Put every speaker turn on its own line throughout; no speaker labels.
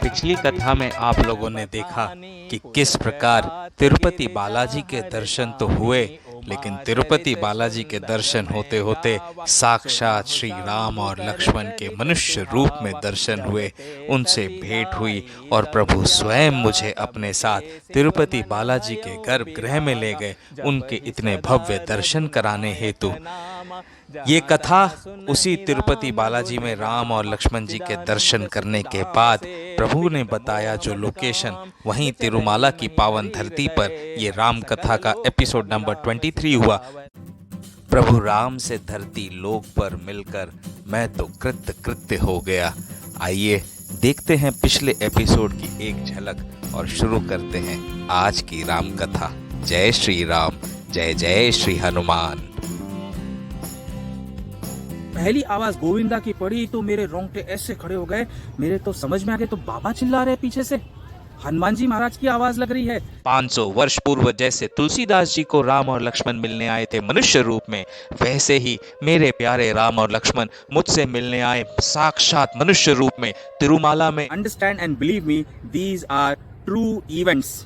पिछली कथा में आप लोगों ने देखा कि किस प्रकार तिरुपति बालाजी के दर्शन तो हुए, लेकिन तिरुपति बालाजी के दर्शन होते होते साक्षात श्री राम और लक्ष्मण के मनुष्य रूप में दर्शन हुए, उनसे भेंट हुई और प्रभु स्वयं मुझे अपने साथ तिरुपति बालाजी के गर्भगृह में ले गए उनके इतने भव्य दर्शन कराने हेतु। ये कथा उसी तिरुपति बालाजी में राम और लक्ष्मण जी के दर्शन करने के बाद प्रभु ने बताया जो लोकेशन, वहीं तिरुमाला की पावन धरती पर ये राम कथा का एपिसोड नंबर 23 हुआ। प्रभु राम से धरती लोक पर मिलकर मैं तो कृत्य कृत्य हो गया। आइए देखते हैं पिछले एपिसोड की एक झलक और शुरू करते हैं आज की राम कथा। जय श्री राम, जय जय श्री हनुमान।
पहली आवाज गोविंदा की पड़ी तो मेरे रोंगटे ऐसे खड़े हो गए, मेरे तो समझ में आ गए तो बाबा चिल्ला रहे पीछे से, हनुमान जी महाराज की आवाज लग रही है।
500 वर्ष पूर्व जैसे तुलसीदास जी को राम और लक्ष्मण मिलने आए थे मनुष्य रूप में, वैसे ही मेरे प्यारे राम और लक्ष्मण मुझसे मिलने आए साक्षात मनुष्य रूप में तिरुमाला में।
Understand and believe me, these are true events,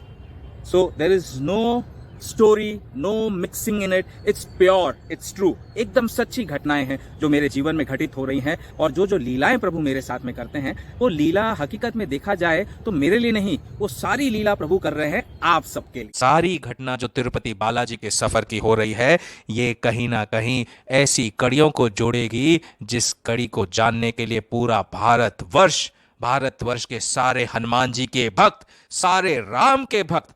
so there is no story, no mixing in it, it's pure, it's true. एकदम सच्ची घटनाएं हैं जो मेरे जीवन में घटित हो रही हैं, और जो जो लीलाएं प्रभु मेरे साथ में करते हैं वो लीला हकीकत में देखा जाए तो मेरे लिए नहीं, वो सारी लीला प्रभु कर रहे हैं आप सबके लिए।
सारी घटना जो तिरुपति बालाजी के सफर की हो रही है, ये कहीं ना कहीं ऐसी कड़ियों को जोड़ेगी जिस कड़ी को जानने के लिए पूरा भारतवर्ष के सारे हनुमान जी के भक्त, सारे राम के भक्त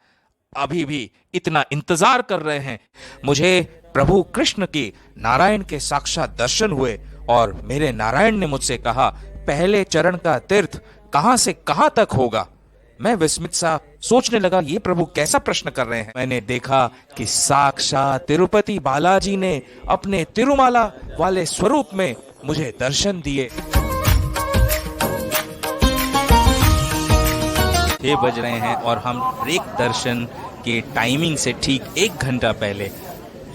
अभी भी इतना इंतजार कर रहे हैं। मुझे प्रभु कृष्ण की नारायण के साक्षात दर्शन हुए और मेरे नारायण ने मुझसे कहा, पहले चरण का तीर्थ कहां से कहां तक होगा। मैं विस्मित सा सोचने लगा, ये प्रभु कैसा प्रश्न कर रहे हैं। मैंने देखा कि साक्षात तिरुपति बालाजी ने अपने तिरुमाला वाले स्वरूप में मुझे दर्शन दिए। ये बज रहे हैं और हम ब्रेक दर्शन के टाइमिंग से ठीक 1 घंटा पहले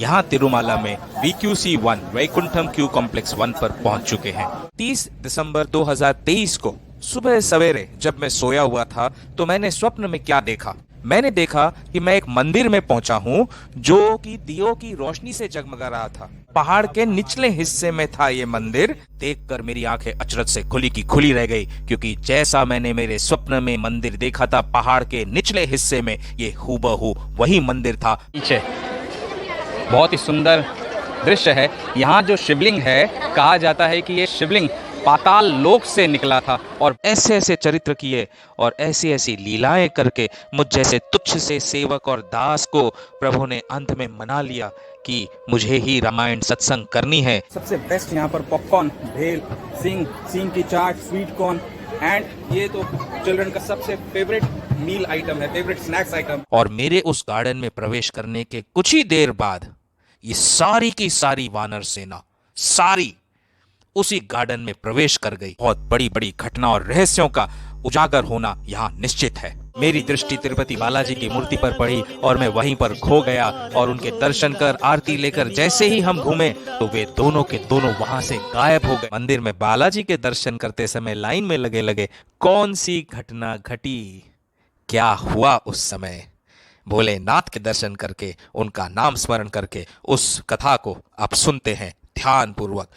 यहाँ तिरुमाला में VQC1 वैकुंठम क्यू कॉम्प्लेक्स 1 पर पहुंच चुके हैं। 30 दिसंबर 2023 को सुबह सवेरे जब मैं सोया हुआ था तो मैंने स्वप्न में क्या देखा। मैंने देखा कि मैं एक मंदिर में पहुंचा हूं जो कि दियों की रोशनी से जगमगा रहा था। पहाड़ के निचले हिस्से में था ये मंदिर। देखकर मेरी आंखें अचरज से खुली की खुली रह गई, क्योंकि जैसा मैंने मेरे स्वप्न में मंदिर देखा था पहाड़ के निचले हिस्से में, ये हूबहू वही मंदिर था।
पीछे बहुत ही सुंदर दृश्य है। यहाँ जो शिवलिंग है, कहा जाता है कि ये शिवलिंग पाताल लोक से निकला था,
और ऐसे ऐसे चरित्र किए और ऐसी ऐसी लीलाएं करके मुझ जैसे तुच्छ से सेवक और दास को प्रभु ने अंत में मना लिया कि मुझे ही रामायण सत्संग करनी है।
सबसे बेस्ट यहाँ पर पॉपकॉर्न, भेल, सिंग की चाट, स्वीट कॉर्न, एंड ये तो चिल्ड्रन का सबसे फेवरेट मील आइटम है, फेवरेट स्नैक्स आइटम।
और मेरे उस गार्डन में प्रवेश करने के कुछ ही देर बाद ये सारी की सारी वानर सेना सारी उसी गार्डन में प्रवेश कर गई। बहुत बड़ी बड़ी घटना और रहस्यों का उजागर होना यहाँ निश्चित है। मेरी दृष्टि तिरुपति बालाजी की मूर्ति पर पड़ी और मैं वहीं पर खो गया और उनके दर्शन कर आरती लेकर जैसे ही हम घूमे तो वे दोनों के दोनों वहां से गायब हो गए। मंदिर में बालाजी के दर्शन करते समय लाइन में लगे लगे कौन सी घटना घटी, क्या हुआ उस समय, भोलेनाथ के दर्शन करके उनका नाम स्मरण करके उस कथा को आप सुनते हैं ध्यान पूर्वक।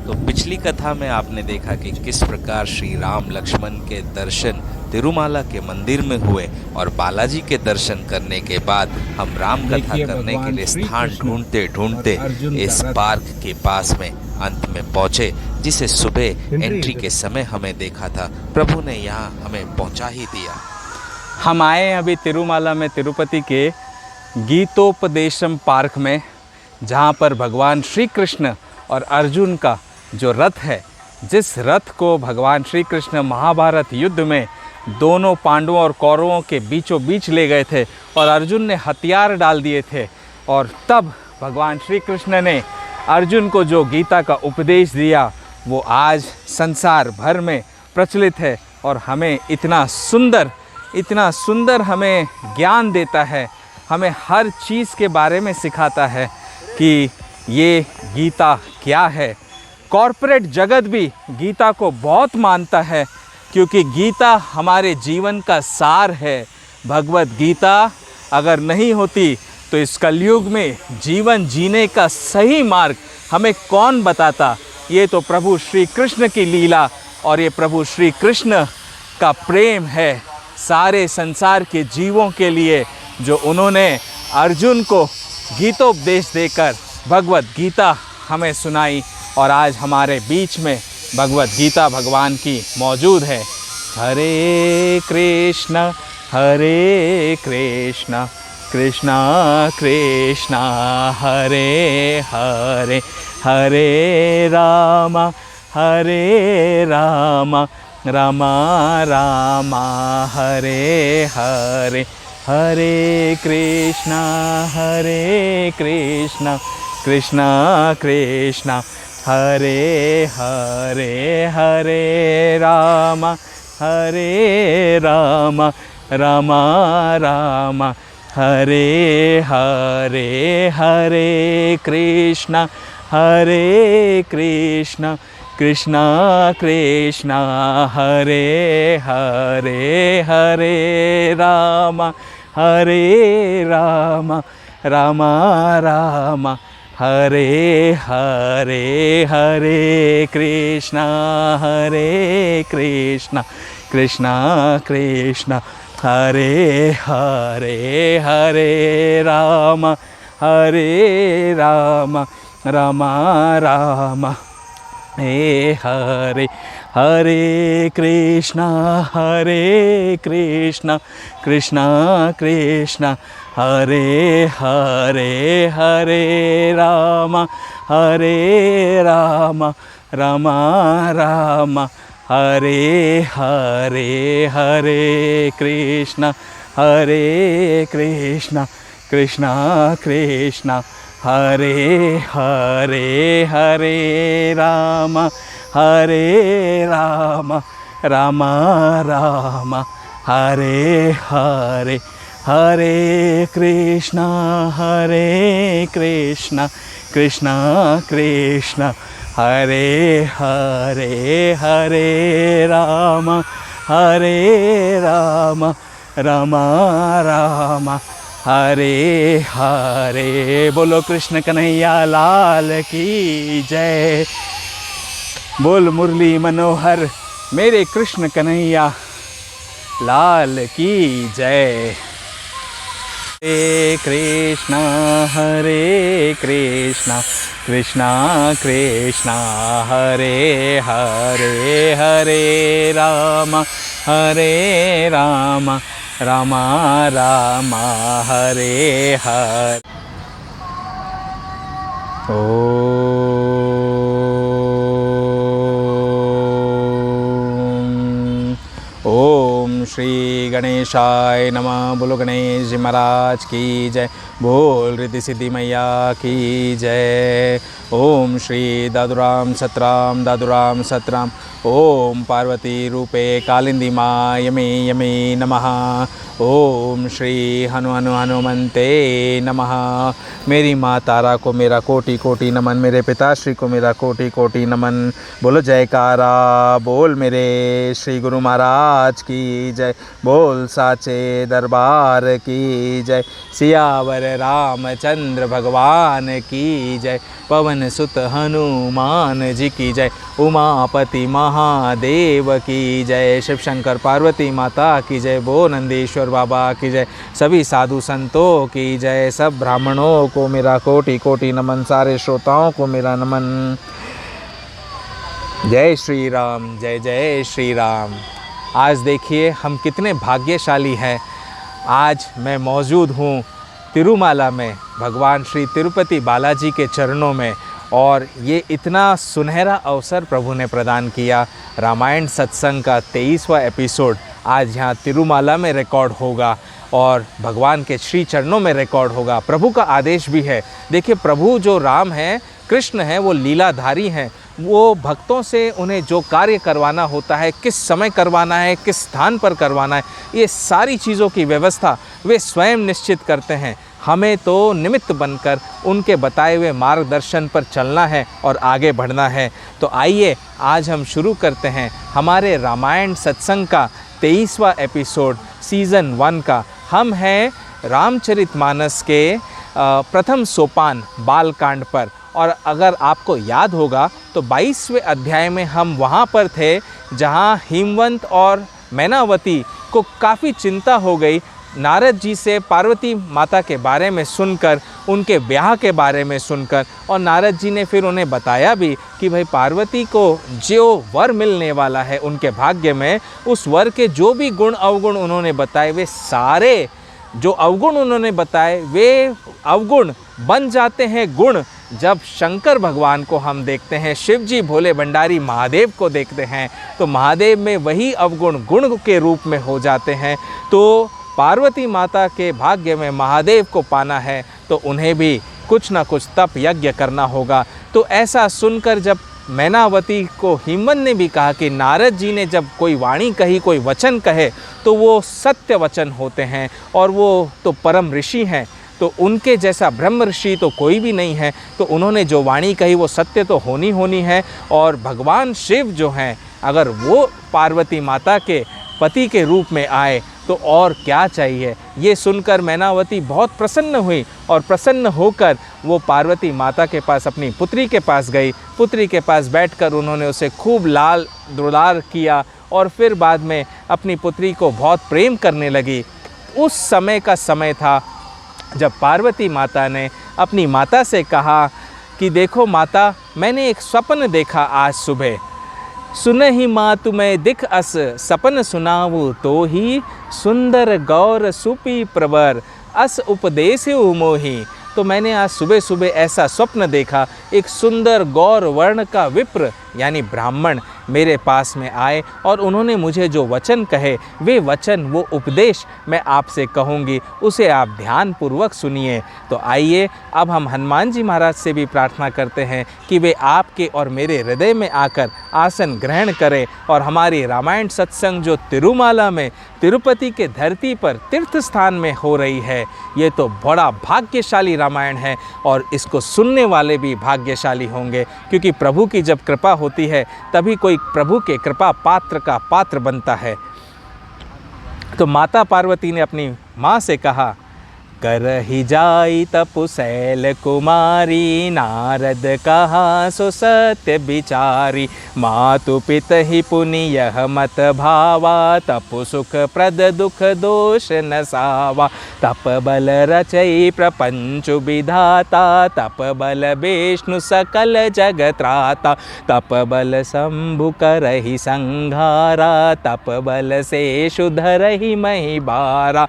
तो पिछली कथा में आपने देखा कि किस प्रकार श्री राम लक्ष्मण के दर्शन तिरुमाला के मंदिर में हुए और बालाजी के दर्शन करने के बाद हम राम कथा करने के लिए स्थान ढूंढते ढूंढते इस पार्क के पास में अंत में पहुंचे, जिसे सुबह एंट्री के समय हमें देखा था। प्रभु ने यहाँ हमें पहुंचा ही दिया।
हम आए हैं अभी तिरुमाला में तिरुपति के गीतोपदेशम पार्क में, जहाँ पर भगवान श्री कृष्ण और अर्जुन का जो रथ है, जिस रथ को भगवान श्री कृष्ण महाभारत युद्ध में दोनों पांडवों और कौरवों के बीचों बीच ले गए थे और अर्जुन ने हथियार डाल दिए थे, और तब भगवान श्री कृष्ण ने अर्जुन को जो गीता का उपदेश दिया वो आज संसार भर में प्रचलित है और हमें इतना सुंदर हमें ज्ञान देता है, हमें हर चीज़ के बारे में सिखाता है कि ये गीता क्या है। कॉरपोरेट जगत भी गीता को बहुत मानता है क्योंकि गीता हमारे जीवन का सार है। भगवत गीता अगर नहीं होती तो इस कलयुग में जीवन जीने का सही मार्ग हमें कौन बताता। ये तो प्रभु श्री कृष्ण की लीला और ये प्रभु श्री कृष्ण का प्रेम है सारे संसार के जीवों के लिए, जो उन्होंने अर्जुन को गीतोपदेश देकर भगवत गीता हमें सुनाई और आज हमारे बीच में भगवत गीता भगवान की मौजूद है। हरे कृष्ण कृष्ण कृष्ण हरे हरे, हरे राम राम राम हरे हरे, हरे कृष्ण कृष्ण कृष्ण हरे हरे, हरे राम राम राम हरे हरे, हरे कृष्ण कृष्ण कृष्ण हरे हरे, हरे राम राम राम हरे हरे, हरे कृष्ण कृष्ण कृष्ण हरे हरे, हरे राम राम राम हे हरे, हरे कृष्ण कृष्ण कृष्ण हरे हरे, हरे राम राम राम हरे हरे, हरे कृष्ण कृष्ण कृष्ण हरे हरे, हरे राम राम राम हरे हरे, हरे कृष्ण कृष्ण कृष्ण हरे हरे, हरे राम राम राम हरे हरे। बोलो कृष्ण कन्हैया लाल की जय। बोल मुरली मनोहर मेरे कृष्ण कन्हैया लाल की जय। हरे कृष्ण कृष्ण कृष्ण हरे हरे, हरे राम राम राम हरे हरे। ओम ओम श्री गणेशाय नमः। बोलो गणेश जी महाराज की जय। बोल रिद्धि सिद्धि मैया की जय। ओम श्री दादुराम सतराम। ओम पार्वती रूपे कालिंदी माँ यमे यमे नमः। ओम श्री हनुमंते नमः। मेरी माँ तारा को मेरा कोटि कोटि नमन, मेरे पिताश्री को मेरा कोटि कोटि नमन। बोलो जयकारा बोल मेरे श्री गुरु महाराज की जय। बोल साचे दरबार की जय। सियावर रामचंद्र भगवान की जय। पवन सुत हनुमान जी की जय। उमापति महादेव की जय। शिव शंकर पार्वती माता की जय। बो नंदीश्वर बाबा की जय। सभी साधु संतों की जय। सब ब्राह्मणों को मेरा कोटि कोटि नमन। सारे श्रोताओं को मेरा नमन। जय श्री राम, जय जय श्री राम। आज देखिए हम कितने भाग्यशाली हैं। आज मैं मौजूद हूँ तिरुमाला में, भगवान श्री तिरुपति बालाजी के चरणों में, और ये इतना सुनहरा अवसर प्रभु ने प्रदान किया। रामायण सत्संग का 23वां एपिसोड आज यहाँ तिरुमाला में रिकॉर्ड होगा और भगवान के श्री चरणों में रिकॉर्ड होगा। प्रभु का आदेश भी है। देखिए, प्रभु जो राम हैं, कृष्ण हैं, वो लीलाधारी हैं। वो भक्तों से उन्हें जो कार्य करवाना होता है, किस समय करवाना है, किस स्थान पर करवाना है, ये सारी चीज़ों की व्यवस्था वे स्वयं निश्चित करते हैं। हमें तो निमित्त बनकर उनके बताए हुए मार्गदर्शन पर चलना है और आगे बढ़ना है। तो आइए आज हम शुरू करते हैं हमारे रामायण सत्संग का 23वां एपिसोड सीज़न 1 का। हम हैं रामचरितमानस के प्रथम सोपान बालकांड पर, और अगर आपको याद होगा तो 22वें अध्याय में हम वहाँ पर थे जहाँ हिमवंत और मैनावती को काफ़ी चिंता हो गई नारद जी से पार्वती माता के बारे में सुनकर, उनके ब्याह के बारे में सुनकर। और नारद जी ने फिर उन्हें बताया भी कि भाई पार्वती को जो वर मिलने वाला है उनके भाग्य में, उस वर के जो भी गुण अवगुण उन्होंने बताए, वे सारे जो अवगुण उन्होंने बताए वे अवगुण बन जाते हैं गुण जब शंकर भगवान को हम देखते हैं, शिव जी भोले भंडारी महादेव को देखते हैं, तो महादेव में वही अवगुण गुण के रूप में हो जाते हैं। तो पार्वती माता के भाग्य में महादेव को पाना है तो उन्हें भी कुछ ना कुछ तप यज्ञ करना होगा। तो ऐसा सुनकर जब मैनावती को हिमवंत ने भी कहा कि नारद जी ने जब कोई वाणी कही, कोई वचन कहे, तो वो सत्य वचन होते हैं और वो तो परम ऋषि हैं, तो उनके जैसा ब्रह्म ऋषि तो कोई भी नहीं है। तो उन्होंने जो वाणी कही वो सत्य तो होनी है। और भगवान शिव जो हैं, अगर वो पार्वती माता के पति के रूप में आए तो और क्या चाहिए। ये सुनकर मैनावती बहुत प्रसन्न हुई और प्रसन्न होकर वो पार्वती माता के पास, अपनी पुत्री के पास गई। पुत्री के पास बैठकर उन्होंने उसे खूब लाल दुलार किया और फिर बाद में अपनी पुत्री को बहुत प्रेम करने लगी। उस समय का समय था जब पार्वती माता ने अपनी माता से कहा कि देखो माता, मैंने एक स्वप्न देखा आज सुबह। सुनहि माँ तुम्हें दिख अस सपन सुनावू, तो ही सुंदर गौर सुपी प्रवर अस उपदेश मोही। तो मैंने आज सुबह सुबह ऐसा स्वप्न देखा, एक सुंदर गौर वर्ण का विप्र यानी ब्राह्मण मेरे पास में आए और उन्होंने मुझे जो वचन कहे, वे वचन, वो उपदेश मैं आपसे कहूँगी, उसे आप ध्यानपूर्वक सुनिए। तो आइए अब हम हनुमान जी महाराज से भी प्रार्थना करते हैं कि वे आपके और मेरे हृदय में आकर आसन ग्रहण करें और हमारी रामायण सत्संग जो तिरुमाला में, तिरुपति के धरती पर तीर्थ स्थान में हो रही है, ये तो बड़ा भाग्यशाली रामायण है और इसको सुनने वाले भी भाग्यशाली होंगे, क्योंकि प्रभु की जब कृपा होती है तभी कोई प्रभु के कृपा पात्र का पात्र बनता है। तो माता पार्वती ने अपनी माँ से कहा, करहि जाई तपुशैल कुमारी, नारद कहा सो सत्य विचारी। मातु पितहि पुनि यह मत भावा, तपु सुख प्रद दुख दोष नसावा। तप बल रचई प्रपंच विधाता, तप बल विष्णु सकल जगत्राता। तप बल शंभु करहि संघारा, तप बल से शुधरहि मही बारा।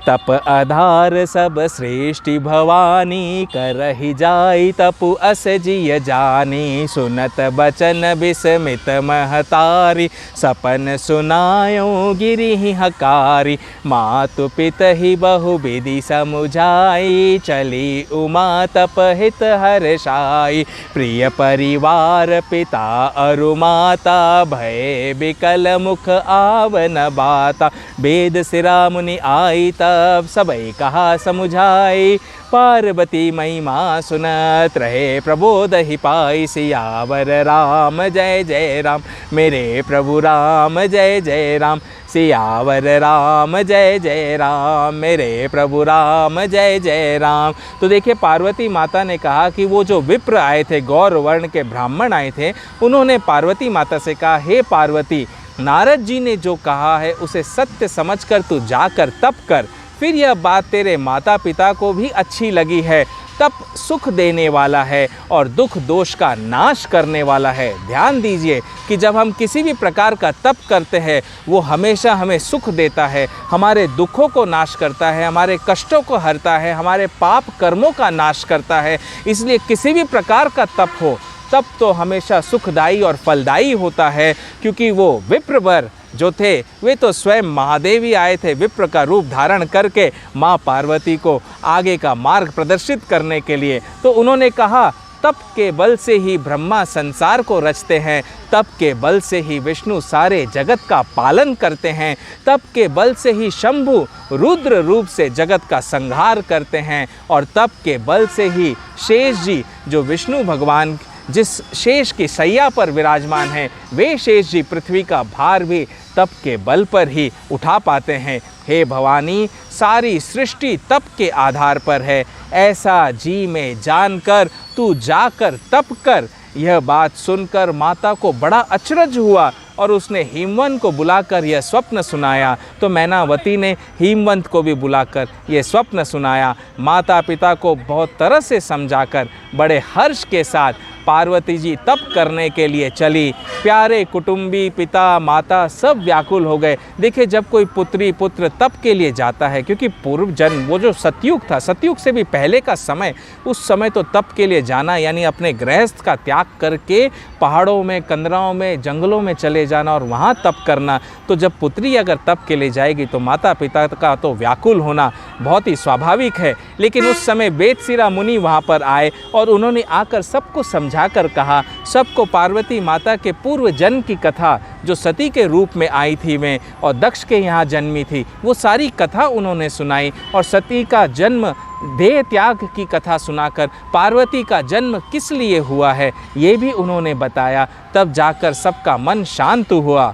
तप आधार सब सृष्टि भवानी, करहि जाई तपु अस जिय जानी। सुनत बचन विस्मित महतारी, सपन सुनायो गिरि हकारी। मातु पितहि बहु विधि समुझाई, चली उमा तप हित हर्षाई। प्रिय परिवार पिता अरु माता, भय बिकल मुख आवन बाता। वेद सिरा मुनि आई तब, सबई कहा समुझाई। पार्वती महिमा सुनत रहे प्रबोध ही पाई। सियावर राम जय जय राम, मेरे प्रभु राम जय जय राम। सियावर राम जय जय राम, मेरे प्रभु राम जय जय राम। तो देखिए पार्वती माता ने कहा कि वो जो विप्र आए थे, गौर वर्ण के ब्राह्मण आए थे, उन्होंने पार्वती माता से कहा, हे पार्वती, नारद जी ने जो कहा है उसे सत्य समझकर तू जाकर तप कर। फिर यह बात तेरे माता पिता को भी अच्छी लगी है। तप सुख देने वाला है और दुख दोष का नाश करने वाला है। ध्यान दीजिए कि जब हम किसी भी प्रकार का तप करते हैं, वो हमेशा हमें सुख देता है, हमारे दुखों को नाश करता है, हमारे कष्टों को हरता है, हमारे पाप कर्मों का नाश करता है। इसलिए किसी भी प्रकार का तप हो, तप तो हमेशा सुखदायी और फलदायी होता है, क्योंकि वो विप्रवर जो थे वे तो स्वयं महादेव ही आए थे विप्र का रूप धारण करके माँ पार्वती को आगे का मार्ग प्रदर्शित करने के लिए। तो उन्होंने कहा, तप के बल से ही ब्रह्मा संसार को रचते हैं, तप के बल से ही विष्णु सारे जगत का पालन करते हैं, तप के बल से ही शंभु रुद्र रूप से जगत का संहार करते हैं, और तप के बल से ही शेष जी जो विष्णु भगवान जिस शेष की सैया पर विराजमान हैं, वे शेष जी पृथ्वी का भार भी तप के बल पर ही उठा पाते हैं। हे भवानी, सारी सृष्टि तप के आधार पर है, ऐसा जी में जानकर तू जाकर तप कर। यह बात सुनकर माता को बड़ा अचरज हुआ और उसने हिमवंत को बुलाकर यह स्वप्न सुनाया। तो मैनावती ने हिमवंत को भी बुलाकर यह स्वप्न सुनाया। माता पिता को बहुत तरह से समझाकर बड़े हर्ष के साथ पार्वती जी तप करने के लिए चली। प्यारे कुटुंबी, पिता माता सब व्याकुल हो गए। देखिए, जब कोई पुत्री पुत्र तप के लिए जाता है, क्योंकि पूर्व जन्म वो जो सतयुग था, सतयुग से भी पहले का समय, उस समय तो तप के लिए जाना यानी अपने गृहस्थ का त्याग करके पहाड़ों में, कंदराओं में, जंगलों में चले जाना और वहाँ तप करना। तो जब पुत्री अगर तप के लिए जाएगी तो माता पिता का तो व्याकुल होना बहुत ही स्वाभाविक है। लेकिन उस समय वेदसिरा मुनि वहाँ पर आए और उन्होंने आकर सबको समझाकर कहा, सबको पार्वती माता के पूर्व जन्म की कथा, जो सती के रूप में आई थी मैं और दक्ष के यहाँ जन्मी थी, वो सारी कथा उन्होंने सुनाई। और सती का जन्म, देह त्याग की कथा सुनाकर पार्वती का जन्म किस लिए हुआ है ये भी उन्होंने बताया। तब जाकर सबका मन शांत हुआ।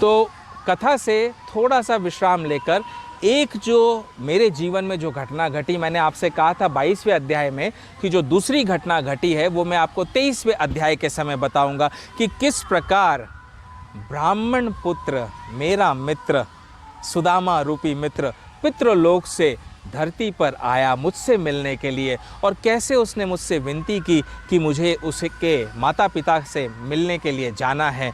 तो कथा से थोड़ा सा विश्राम लेकर एक जो मेरे जीवन में जो घटना घटी, मैंने आपसे कहा था 22वें अध्याय में कि जो दूसरी घटना घटी है वो मैं आपको 23वें अध्याय के समय बताऊंगा कि किस प्रकार ब्राह्मण पुत्र, मेरा मित्र, सुदामा रूपी मित्र, पितृलोक से धरती पर आया मुझसे मिलने के लिए, और कैसे उसने मुझसे विनती की कि मुझे उसके माता पिता से मिलने के लिए जाना है,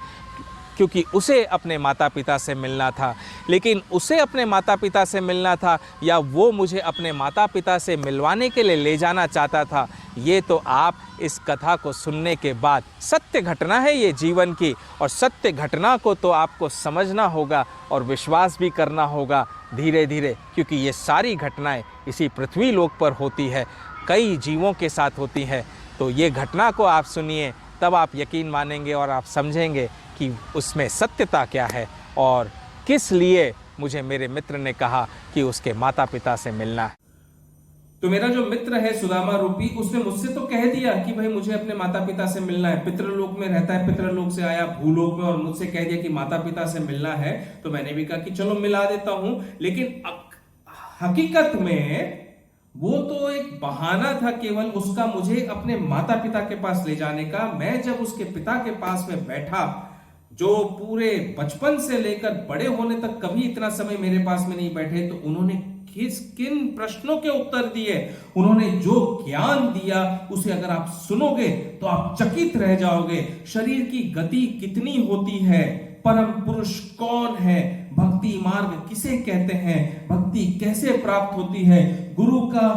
क्योंकि उसे अपने माता पिता से मिलना था। लेकिन उसे अपने माता पिता से मिलना था या वो मुझे अपने माता पिता से मिलवाने के लिए ले जाना चाहता था, ये तो आप इस कथा को सुनने के बाद, सत्य घटना है ये जीवन की, और सत्य घटना को तो आपको समझना होगा और विश्वास भी करना होगा धीरे धीरे, क्योंकि ये सारी घटनाएं इसी पृथ्वी लोक पर होती है, कई जीवों के साथ होती है। तो ये घटना को आप सुनिए, तब आप यकीन मानेंगे और आप समझेंगे कि उसमें सत्यता क्या है और किस लिए मुझे मेरे मित्र ने कहा कि उसके माता पिता से मिलना है।
तो मेरा जो मित्र है सुदामा रूपी, उसने मुझसे तो कह दिया कि भाई मुझे अपने माता पिता से मिलना है, पितृलोक में रहता है, पितृलोक से आया भूलोक में, और मुझसे कह दिया कि माता पिता से मिलना है। तो मैंने भी कहा कि चलो मिला देता हूं, लेकिन हकीकत में वो तो एक बहाना था केवल उसका मुझे अपने माता पिता के पास ले जाने का। मैं जब उसके पिता के पास में बैठा, जो पूरे बचपन से लेकर बड़े होने तक कभी इतना समय मेरे पास में नहीं बैठे, तो उन्होंने किन प्रश्नों के उत्तर दिए, उन्होंने जो ज्ञान दिया उसे अगर आप सुनोगे तो आप चकित रह जाओगे। शरीर की गति कितनी होती है, परम पुरुष कौन है, भक्त भक्ति मार्ग किसे कहते हैं, भक्ति कैसे प्राप्त होती है, गुरु का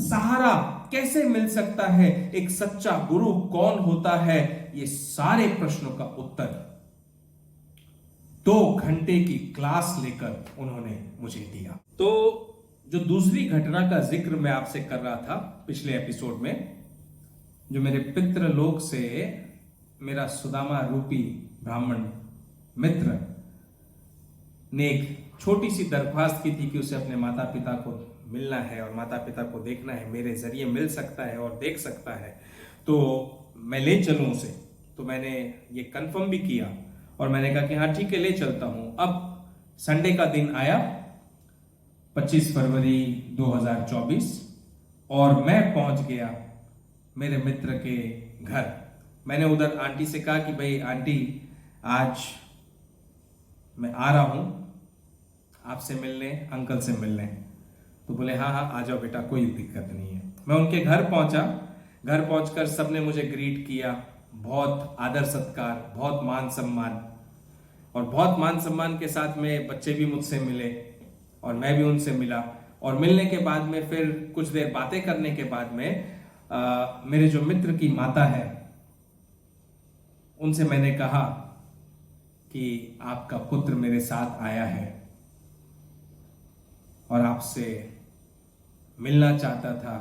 सहारा कैसे मिल सकता है, एक सच्चा गुरु कौन होता है, ये सारे प्रश्नों का उत्तर 2 घंटे की क्लास लेकर उन्होंने मुझे दिया। तो जो दूसरी घटना का जिक्र मैं आपसे कर रहा था पिछले एपिसोड में, जो मेरे पितृलोक से मेरा सुदामा रूपी ब्राह्मण मित्र ने एक छोटी सी दरख्वास्त की थी कि उसे अपने माता पिता को मिलना है और माता पिता को देखना है, मेरे जरिए मिल सकता है और देख सकता है, तो मैं ले चलूं उसे। तो मैंने ये कंफर्म भी किया और मैंने कहा कि हाँ ठीक है, ले चलता हूं। अब संडे का दिन आया 25 फरवरी 2024 और मैं पहुंच गया मेरे मित्र के घर। मैंने उधर आंटी से कहा कि भाई आंटी, आज मैं आ रहा हूं आपसे मिलने, अंकल से मिलने। तो बोले हाँ हाँ आ जाओ बेटा, कोई दिक्कत नहीं है। मैं उनके घर पहुंचा। घर पहुंचकर सबने मुझे ग्रीट किया, बहुत आदर सत्कार, बहुत मान सम्मान, और बहुत मान सम्मान के साथ में बच्चे भी मुझसे मिले और मैं भी उनसे मिला। और मिलने के बाद में फिर कुछ देर बातें करने के बाद में मेरे जो मित्र की माता है उनसे मैंने कहा कि आपका पुत्र मेरे साथ आया है और आपसे मिलना चाहता था।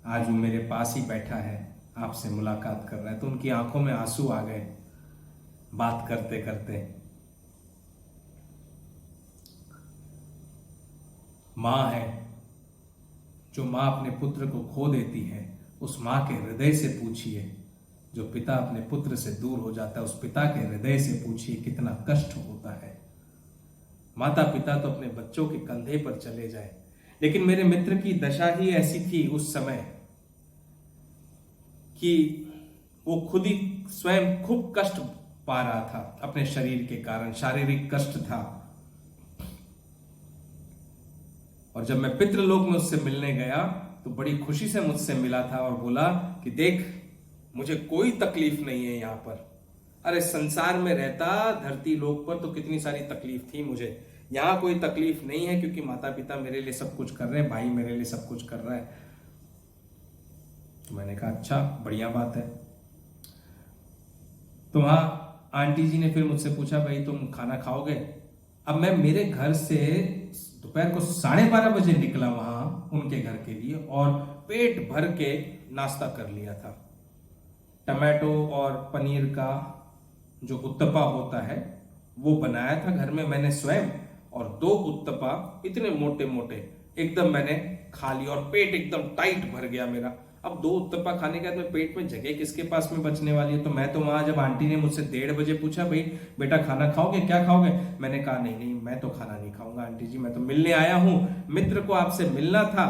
आज वो मेरे पास ही बैठा है, आपसे मुलाकात कर रहा है। तो उनकी आंखों में आंसू आ गए बात करते करते। मां है, जो मां अपने पुत्र को खो देती है, उस मां के हृदय से पूछिए। जो पिता अपने पुत्र से दूर हो जाता है, उस पिता के हृदय से पूछिए कितना कष्ट होता है। माता पिता तो अपने बच्चों के कंधे पर चले जाए, लेकिन मेरे मित्र की दशा ही ऐसी थी उस समय कि वो खुद ही स्वयं खूब कष्ट पा रहा था अपने शरीर के कारण, शारीरिक कष्ट था। और जब मैं पितृलोक में उससे मिलने गया तो बड़ी खुशी से मुझसे मिला था और बोला कि देख, मुझे कोई तकलीफ नहीं है यहाँ पर। अरे संसार में रहता, धरती लोक पर तो कितनी सारी तकलीफ थी मुझे, यहाँ कोई तकलीफ नहीं है क्योंकि माता पिता मेरे लिए सब कुछ कर रहे हैं, भाई मेरे लिए सब कुछ कर रहा है। तो मैंने कहा अच्छा, बढ़िया बात है। तो वहां आंटी जी ने फिर मुझसे पूछा भाई तुम खाना खाओगे? अब मैं मेरे घर से दोपहर को 12:30 बजे निकला वहां उनके घर के लिए और पेट भर के नाश्ता कर लिया था। टमाटो और पनीर का जो उत्तपा होता है वो बनाया था घर में मैंने स्वयं, और 2 उत्तपा इतने मोटे मोटे एकदम मैंने खा लिया और पेट एकदम टाइट भर गया मेरा। अब 2 उत्तपा खाने के बाद में पेट में जगह किसके पास में बचने वाली है? तो मैं तो वहां, जब आंटी ने मुझसे 1:30 बजे पूछा भाई बेटा खाना खाओगे, क्या खाओगे, मैंने कहा नहीं नहीं मैं तो खाना नहीं खाऊंगा आंटी जी, मैं तो मिलने आया हूं, मित्र को आपसे मिलना था,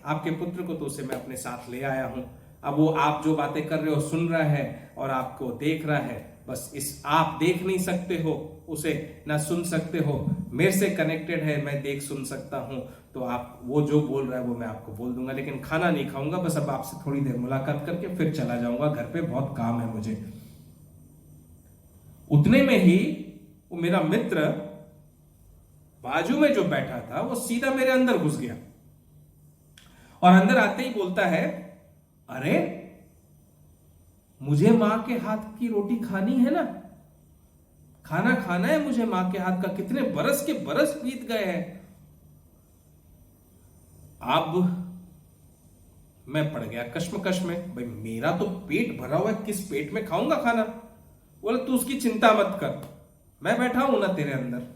आपके पुत्र को तो उसे मैं अपने साथ ले आया हूं। अब वो आप जो बातें कर रहे हो सुन रहा है और आपको देख रहा है, बस इस आप देख नहीं सकते हो उसे, ना सुन सकते हो, मेरे से कनेक्टेड है, मैं देख सुन सकता हूं। तो आप वो जो बोल रहा है वो मैं आपको बोल दूंगा, लेकिन खाना नहीं खाऊंगा, बस अब आपसे थोड़ी देर मुलाकात करके फिर चला जाऊंगा, घर पे बहुत काम है मुझे। उतने में ही वो मेरा मित्र बाजू में जो बैठा था वो सीधा मेरे अंदर घुस गया और अंदर आते ही बोलता है, अरे मुझे मां के हाथ की रोटी खानी है ना, खाना खाना है मुझे मां के हाथ का, कितने बरस के बरस बीत गए हैं। अब मैं पड़ गया कश्मकश में, भाई मेरा तो पेट भरा हुआ है, किस पेट में खाऊंगा खाना? बोले तू उसकी चिंता मत कर, मैं बैठा हूं ना तेरे अंदर।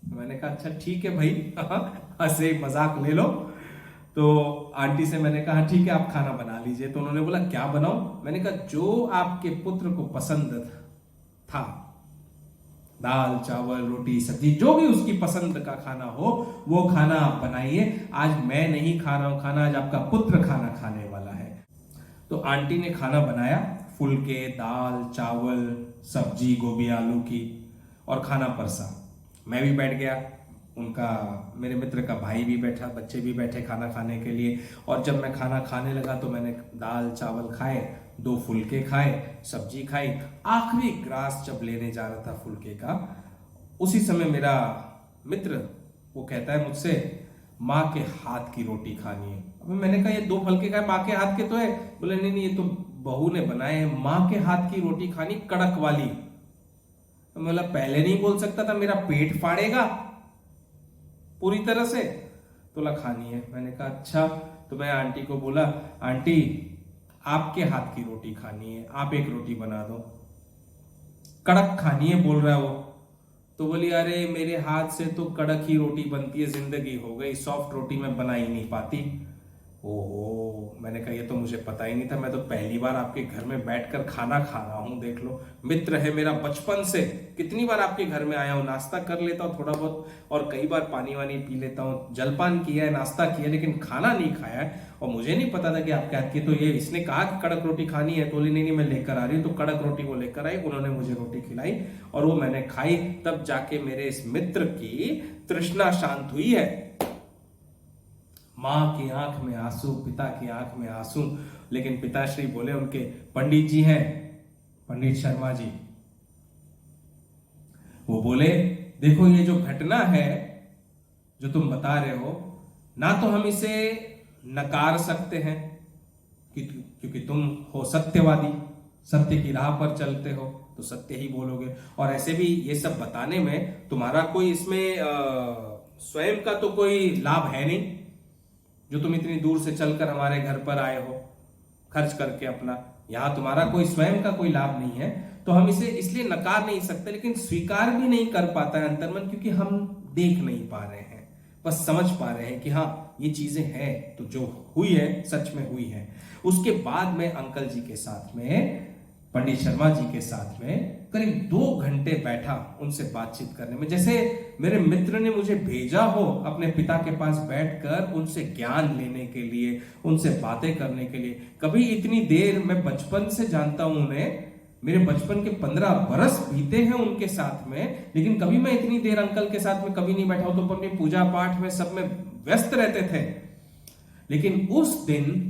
मैंने कहा अच्छा ठीक है भाई, हंसे मजाक ले लो। तो आंटी से मैंने कहा ठीक है आप खाना बना लीजिए। तो उन्होंने बोला क्या बनाऊं? मैंने कहा जो आपके पुत्र को पसंद था, दाल चावल रोटी सब्जी, जो भी उसकी पसंद का खाना हो वो खाना आप बनाइए। आज मैं नहीं खा रहा हूं खाना, आज आपका पुत्र खाना खाने वाला है। तो आंटी ने खाना बनाया, फुलके, दाल चावल सब्जी गोभी आलू की, और खाना परसा। मैं भी बैठ गया, उनका मेरे मित्र का भाई भी बैठा, बच्चे भी बैठे खाना खाने के लिए। और जब मैं खाना खाने लगा तो मैंने दाल चावल खाए, 2 फुलके खाए, सब्जी खाई। आखिरी ग्रास जब लेने जा रहा था फुलके का, उसी समय मेरा मित्र वो कहता है मुझसे, माँ के हाथ की रोटी खानी है। अभी मैंने कहा ये 2 फलके का है, माँ के हाथ के तो है। बोले नहीं नहीं, ये तो बहू ने बनाए हैं, माँ के हाथ की रोटी खानी, कड़क वाली। तो मैं बोला पहले नहीं बोल सकता था, मेरा पेट फाड़ेगा पूरी तरह से। तो बोला खानी है। मैंने कहा अच्छा। तो मैं आंटी को बोला, आंटी आपके हाथ की रोटी खानी है, आप एक रोटी बना दो, कड़क खानी है बोल रहा है वो। तो बोली अरे मेरे हाथ से तो कड़क ही रोटी बनती है, जिंदगी हो गई, सॉफ्ट रोटी मैं बना ही नहीं पाती। ओहो, मैंने कहा ये तो मुझे पता ही नहीं था, मैं तो पहली बार आपके घर में बैठकर खाना खा रहा हूं। देख लो, मित्र है मेरा बचपन से, कितनी बार आपके घर में आया हूं, नाश्ता कर लेता हूं थोड़ा बहुत, और कई बार पानी वानी पी लेता हूं, जलपान किया है, नाश्ता किया, लेकिन खाना नहीं खाया है। और मुझे नहीं पता था कि आपके हाथ की। तो ये इसने कहा कि कड़क रोटी खानी है, तो बोली नहीं नहीं मैं लेकर आ रही हूँ। तो कड़क रोटी वो लेकर आई, उन्होंने मुझे रोटी खिलाई और वो मैंने खाई। तब जाके मेरे इस मित्र की तृष्णा शांत हुई है। माँ की आंख में आंसू, पिता की आंख में आंसू। लेकिन पिताश्री बोले, उनके पंडित जी हैं, पंडित शर्मा जी, वो बोले देखो ये जो घटना है जो तुम बता रहे हो, ना तो हम इसे नकार सकते हैं क्योंकि तुम हो सत्यवादी, सत्य की राह पर चलते हो तो सत्य ही बोलोगे। और ऐसे भी ये सब बताने में तुम्हारा कोई इसमें स्वयं का तो कोई लाभ है नहीं, जो तुम इतनी दूर से चलकर हमारे घर पर आए हो खर्च करके अपना, यहां तुम्हारा कोई स्वयं का कोई लाभ नहीं है। तो हम इसे इसलिए नकार नहीं सकते, लेकिन स्वीकार भी नहीं कर पाता है अंतर्मन, क्योंकि हम देख नहीं पा रहे हैं, बस समझ पा रहे हैं कि हाँ ये चीजें हैं, तो जो हुई है सच में हुई है। उसके बाद में अंकल जी के साथ में, पंडित शर्मा जी के साथ में करीब 2 घंटे बैठा उनसे बातचीत करने में, जैसे मेरे मित्र ने मुझे भेजा हो अपने पिता के पास बैठकर उनसे ज्ञान लेने के लिए, उनसे बातें करने के लिए। कभी इतनी देर, मैं बचपन से जानता हूं उन्हें, मेरे बचपन के 15 बरस बीते हैं उनके साथ में, लेकिन कभी मैं इतनी देर अंकल के साथ में कभी नहीं बैठा हूं। तो अपनी पूजा पाठ में सब में व्यस्त रहते थे, लेकिन उस दिन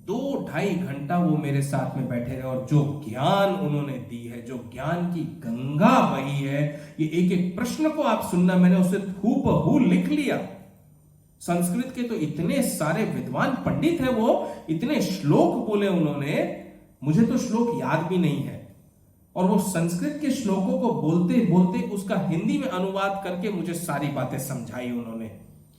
2-2.5 घंटा वो मेरे साथ में बैठे रहे, और जो ज्ञान उन्होंने दी है, जो ज्ञान की गंगा बही है, ये एक एक प्रश्न को आप सुनना, मैंने उसे हूबहू लिख लिया। संस्कृत के तो इतने सारे विद्वान पंडित हैं, वो इतने श्लोक बोले उन्होंने, मुझे तो श्लोक याद भी नहीं है। और वो संस्कृत के श्लोकों को बोलते बोलते उसका हिंदी में अनुवाद करके मुझे सारी बातें समझाई उन्होंने,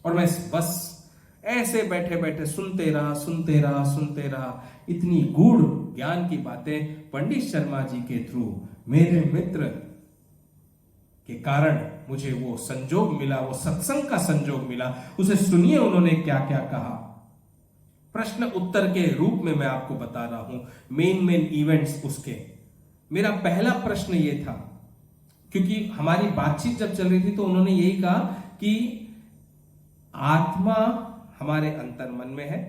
और मैं बस ऐसे बैठे बैठे सुनते रहा सुनते रहा सुनते रहा। इतनी गूढ़ ज्ञान की बातें पंडित शर्मा जी के थ्रू, मेरे मित्र के कारण मुझे वो संजोग मिला, वो सत्संग का संजोग मिला। उसे सुनिए उन्होंने क्या क्या कहा, प्रश्न उत्तर के रूप में मैं आपको बता रहा हूं, मेन इवेंट्स उसके। मेरा पहला प्रश्न ये था, क्योंकि हमारी बातचीत जब चल रही थी तो उन्होंने यही कहा कि आत्मा हमारे अंतर मन में है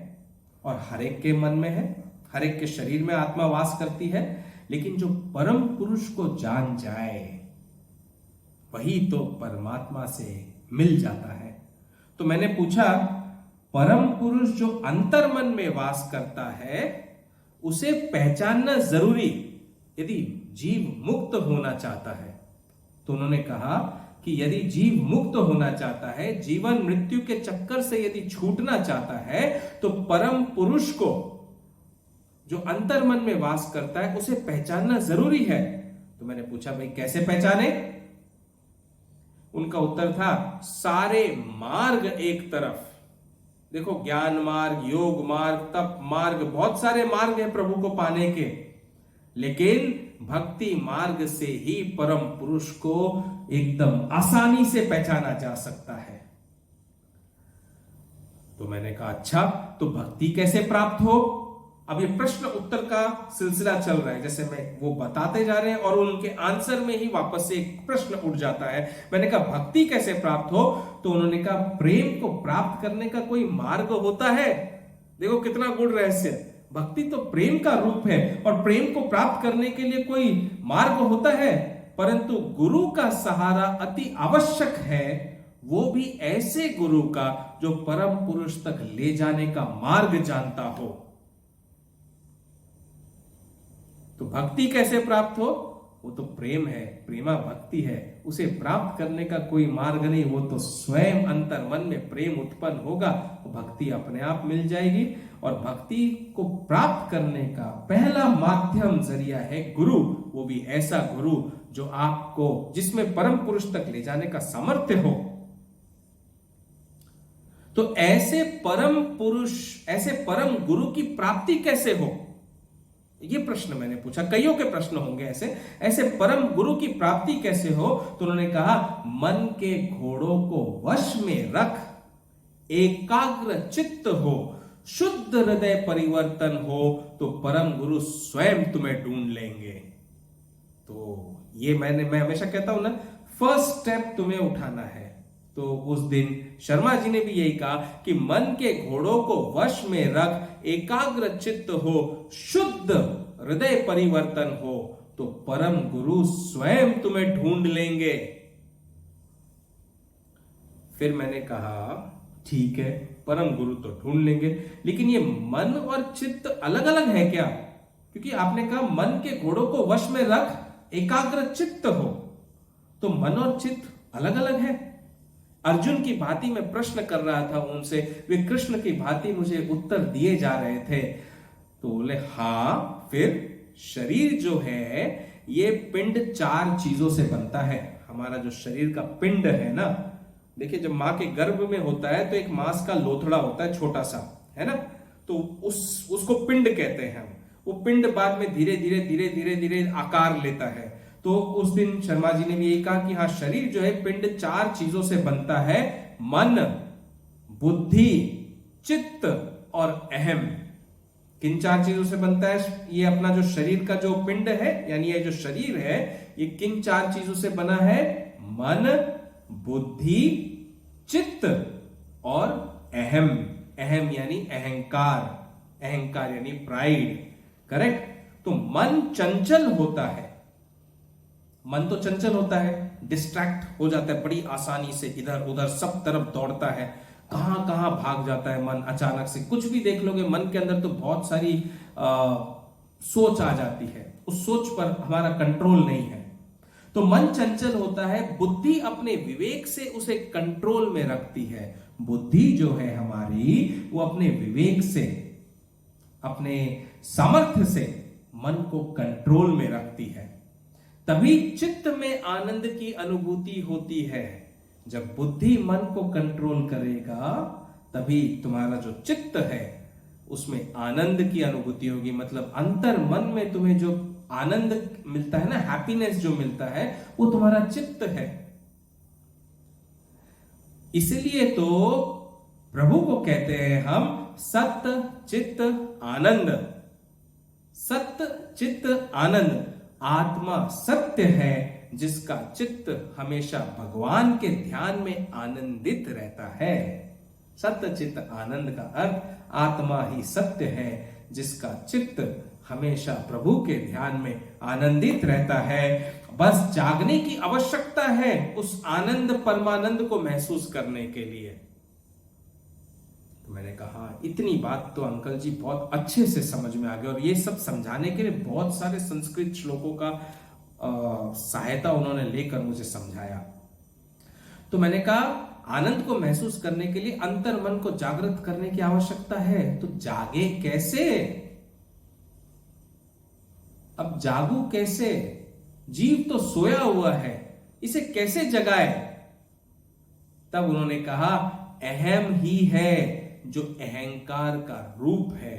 और हर एक के मन में है, हर एक के शरीर में आत्मा वास करती है, लेकिन जो परम पुरुष को जान जाए वही तो परमात्मा से मिल जाता है। तो मैंने पूछा, परम पुरुष जो अंतर मन में वास करता है उसे पहचानना जरूरी यदि जीव मुक्त होना चाहता है। तो उन्होंने कहा कि यदि जीव मुक्त होना चाहता है, जीवन मृत्यु के चक्कर से यदि छूटना चाहता है, तो परम पुरुष को जो अंतर मन में वास करता है उसे पहचानना जरूरी है। तो मैंने पूछा भाई कैसे पहचाने? उनका उत्तर था, सारे मार्ग एक तरफ, देखो ज्ञान मार्ग, योग मार्ग, तप मार्ग, बहुत सारे मार्ग हैं प्रभु को पाने के, लेकिन भक्ति मार्ग से ही परम पुरुष को एकदम आसानी से पहचाना जा सकता है। तो मैंने कहा अच्छा, तो भक्ति कैसे प्राप्त हो? अब ये प्रश्न उत्तर का सिलसिला चल रहा है, जैसे मैं वो बताते जा रहे हैं और उनके आंसर में ही वापस से एक प्रश्न उठ जाता है। मैंने कहा भक्ति कैसे प्राप्त हो? तो उन्होंने कहा प्रेम को प्राप्त करने का कोई मार्ग होता है। देखो कितना गूढ़ रहस्य, भक्ति तो प्रेम का रूप है और प्रेम को प्राप्त करने के लिए कोई मार्ग होता है, परंतु गुरु का सहारा अति आवश्यक है, वो भी ऐसे गुरु का जो परम पुरुष तक ले जाने का मार्ग जानता हो। तो भक्ति कैसे प्राप्त हो? वो तो प्रेम है, प्रेमा भक्ति है। उसे प्राप्त करने का कोई मार्ग नहीं, वो तो स्वयं अंतर मन में प्रेम उत्पन्न होगा, वो भक्ति अपने आप मिल जाएगी। और भक्ति को प्राप्त करने का पहला माध्यम जरिया है गुरु, वो भी ऐसा गुरु जो आपको, जिसमें परम पुरुष तक ले जाने का सामर्थ्य हो। तो ऐसे परम पुरुष, ऐसे परम गुरु की प्राप्ति कैसे हो, ये प्रश्न मैंने पूछा। कईयों के प्रश्न होंगे ऐसे परम गुरु की प्राप्ति कैसे हो। तो उन्होंने कहा, मन के घोड़ों को वश में रख, एकाग्र चित्त हो, शुद्ध हृदय परिवर्तन हो, तो परम गुरु स्वयं तुम्हें ढूंढ लेंगे। तो ये मैं हमेशा कहता हूं ना, फर्स्ट स्टेप तुम्हें उठाना है। तो उस दिन शर्मा जी ने भी यही कहा कि मन के घोड़ों को वश में रख, एकाग्र चित्त हो, शुद्ध हृदय परिवर्तन हो, तो परम गुरु स्वयं तुम्हें ढूंढ लेंगे। फिर मैंने कहा, ठीक है, परम गुरु तो ढूंढ लेंगे, लेकिन ये मन और चित्त अलग अलग है क्या? क्योंकि आपने कहा मन के घोड़ों को वश में रख, एकाग्र चित्त हो, तो मन और चित्त अलग अलग है। अर्जुन की भांति मैं प्रश्न कर रहा था उनसे, वे कृष्ण की भांति मुझे उत्तर दिए जा रहे थे। तो बोले, हाँ, फिर शरीर जो है ये पिंड 4 चीजों से बनता है। हमारा जो शरीर का पिंड है ना, देखिए जब मां के गर्भ में होता है तो एक मांस का लोथड़ा होता है, छोटा सा, है ना, तो उसको पिंड कहते हैं हम। वो पिंड बाद में धीरे धीरे आकार लेता है। तो उस दिन शर्मा जी ने भी यही कहा कि हाँ, शरीर जो है पिंड 4 चीजों से बनता है, मन, बुद्धि, चित्त और अहम। किन 4 चीजों से बनता है ये अपना जो शरीर का जो पिंड है, यानी ये जो शरीर है, ये किन 4 चीजों से बना है? मन, बुद्धि, चित्त और अहम। अहम यानी अहंकार, अहंकार यानी प्राइड, करेक्ट। तो मन चंचल होता है, मन तो चंचल होता है, डिस्ट्रैक्ट हो जाता है बड़ी आसानी से, इधर उधर सब तरफ दौड़ता है, कहां कहां भाग जाता है मन अचानक से। कुछ भी देख लोगे, मन के अंदर तो बहुत सारी सोच आ जाती है, उस सोच पर हमारा कंट्रोल नहीं है। तो मन चंचल होता है, बुद्धि अपने विवेक से उसे कंट्रोल में रखती है। बुद्धि जो है हमारी, वो अपने विवेक से, अपने सामर्थ्य से मन को कंट्रोल में रखती है। तभी चित्त में आनंद की अनुभूति होती है। जब बुद्धि मन को कंट्रोल करेगा, तभी तुम्हारा जो चित्त है उसमें आनंद की अनुभूति होगी। मतलब अंतर मन में तुम्हें जो आनंद मिलता है ना, हैप्पीनेस जो मिलता है, वो तुम्हारा चित्त है। इसलिए तो प्रभु को कहते हैं हम सत्य चित्त आनंद। सत्य चित्त आनंद। आत्मा सत्य है, जिसका चित्त हमेशा भगवान के ध्यान में आनंदित रहता है। सत्य चित्त आनंद का अर्थ आत्मा ही सत्य है, जिसका चित्त हमेशा प्रभु के ध्यान में आनंदित रहता है। बस जागने की आवश्यकता है उस आनंद परमानंद को महसूस करने के लिए। तो मैंने कहा, इतनी बात तो अंकल जी बहुत अच्छे से समझ में आ गई, और ये सब समझाने के लिए बहुत सारे संस्कृत श्लोकों का सहायता उन्होंने लेकर मुझे समझाया। तो मैंने कहा, आनंद को महसूस करने के लिए अंतर मन को जागृत करने की आवश्यकता है। तो जागे कैसे? अब जागू कैसे? जीव तो सोया हुआ है, इसे कैसे जगाए? तब उन्होंने कहा, अहम ही है जो अहंकार का रूप है,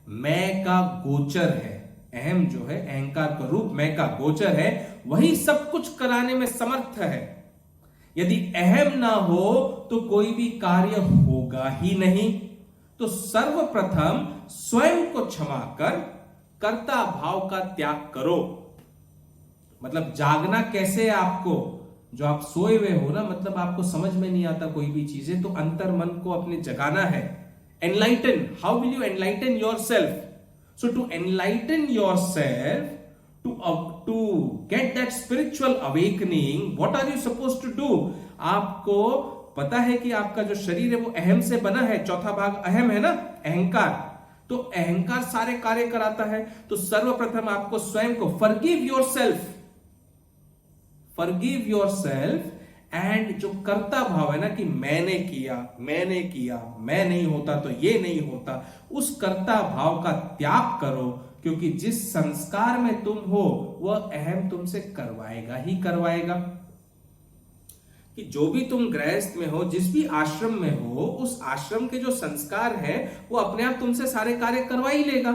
मैं का गोचर है। अहम जो है अहंकार का रूप, मैं का गोचर है, वही सब कुछ कराने में समर्थ है। यदि अहम ना हो तो कोई भी कार्य होगा ही नहीं। तो सर्वप्रथम स्वयं को क्षमा कर कर्ता भाव का त्याग करो। मतलब जागना कैसे है आपको? जो आप सोए हुए हो ना, मतलब आपको समझ में नहीं आता कोई भी चीजें, तो अंतर मन को अपने जगाना है। Enlighten, how will you enlighten yourself? So to enlighten yourself, to get that spiritual awakening, what are you supposed to do? आपको पता है कि आपका जो शरीर है वो अहम से बना है, चौथा भाग अहम है ना, अहंकार। तो अहंकार सारे कार्य कराता है। तो सर्वप्रथम आपको स्वयं को forgive yourself, forgive yourself, and जो कर्ता भाव है ना कि मैंने किया, मैं नहीं होता तो ये नहीं होता, उस कर्ता भाव का त्याग करो, क्योंकि जिस संस्कार में तुम हो वह अहम तुमसे करवाएगा ही करवाएगा। कि जो भी तुम गृहस्थ में हो, जिस भी आश्रम में हो, उस आश्रम के जो संस्कार है वो अपने आप तुमसे सारे कार्य करवा ही लेगा।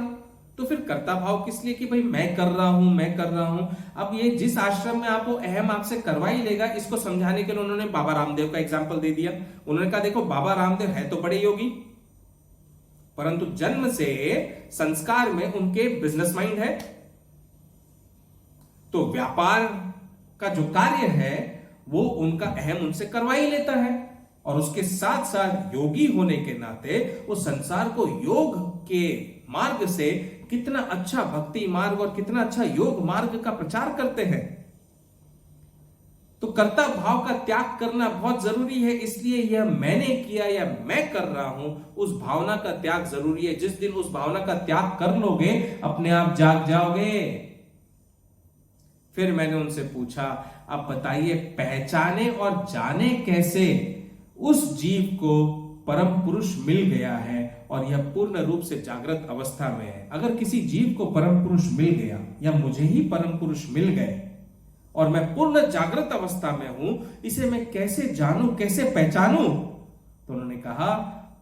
तो फिर कर्ता भाव किस लिए कि भाई मैं कर रहा हूं। अब ये जिस आश्रम में आप हो अहम आपसे करवा ही लेगा। इसको समझाने के लिए उन्होंने बाबा रामदेव का एग्जाम्पल दे दिया। उन्होंने कहा देखो बाबा रामदेव है तो बड़े योगी, परंतु जन्म से संस्कार में उनके बिजनेस माइंड है, तो व्यापार का जो कार्य है वो उनका अहम उनसे करवा ही लेता है। और उसके साथ साथ योगी होने के नाते वो संसार को योग के मार्ग से कितना अच्छा भक्ति मार्ग और कितना अच्छा योग मार्ग का प्रचार करते हैं। तो कर्ता भाव का त्याग करना बहुत जरूरी है। इसलिए यह मैंने किया या मैं कर रहा हूं, उस भावना का त्याग जरूरी है। जिस दिन उस भावना का त्याग कर लोगे अपने आप जाग जाओगे। फिर मैंने उनसे पूछा आप बताइए पहचाने और जाने कैसे उस जीव को परम पुरुष मिल गया है और यह पूर्ण रूप से जागृत अवस्था में है। अगर किसी जीव को परम पुरुष मिल गया या मुझे ही परम पुरुष मिल गए और मैं पूर्ण जागृत अवस्था में हूं, इसे मैं कैसे जानूं, कैसे पहचानूं? तो उन्होंने कहा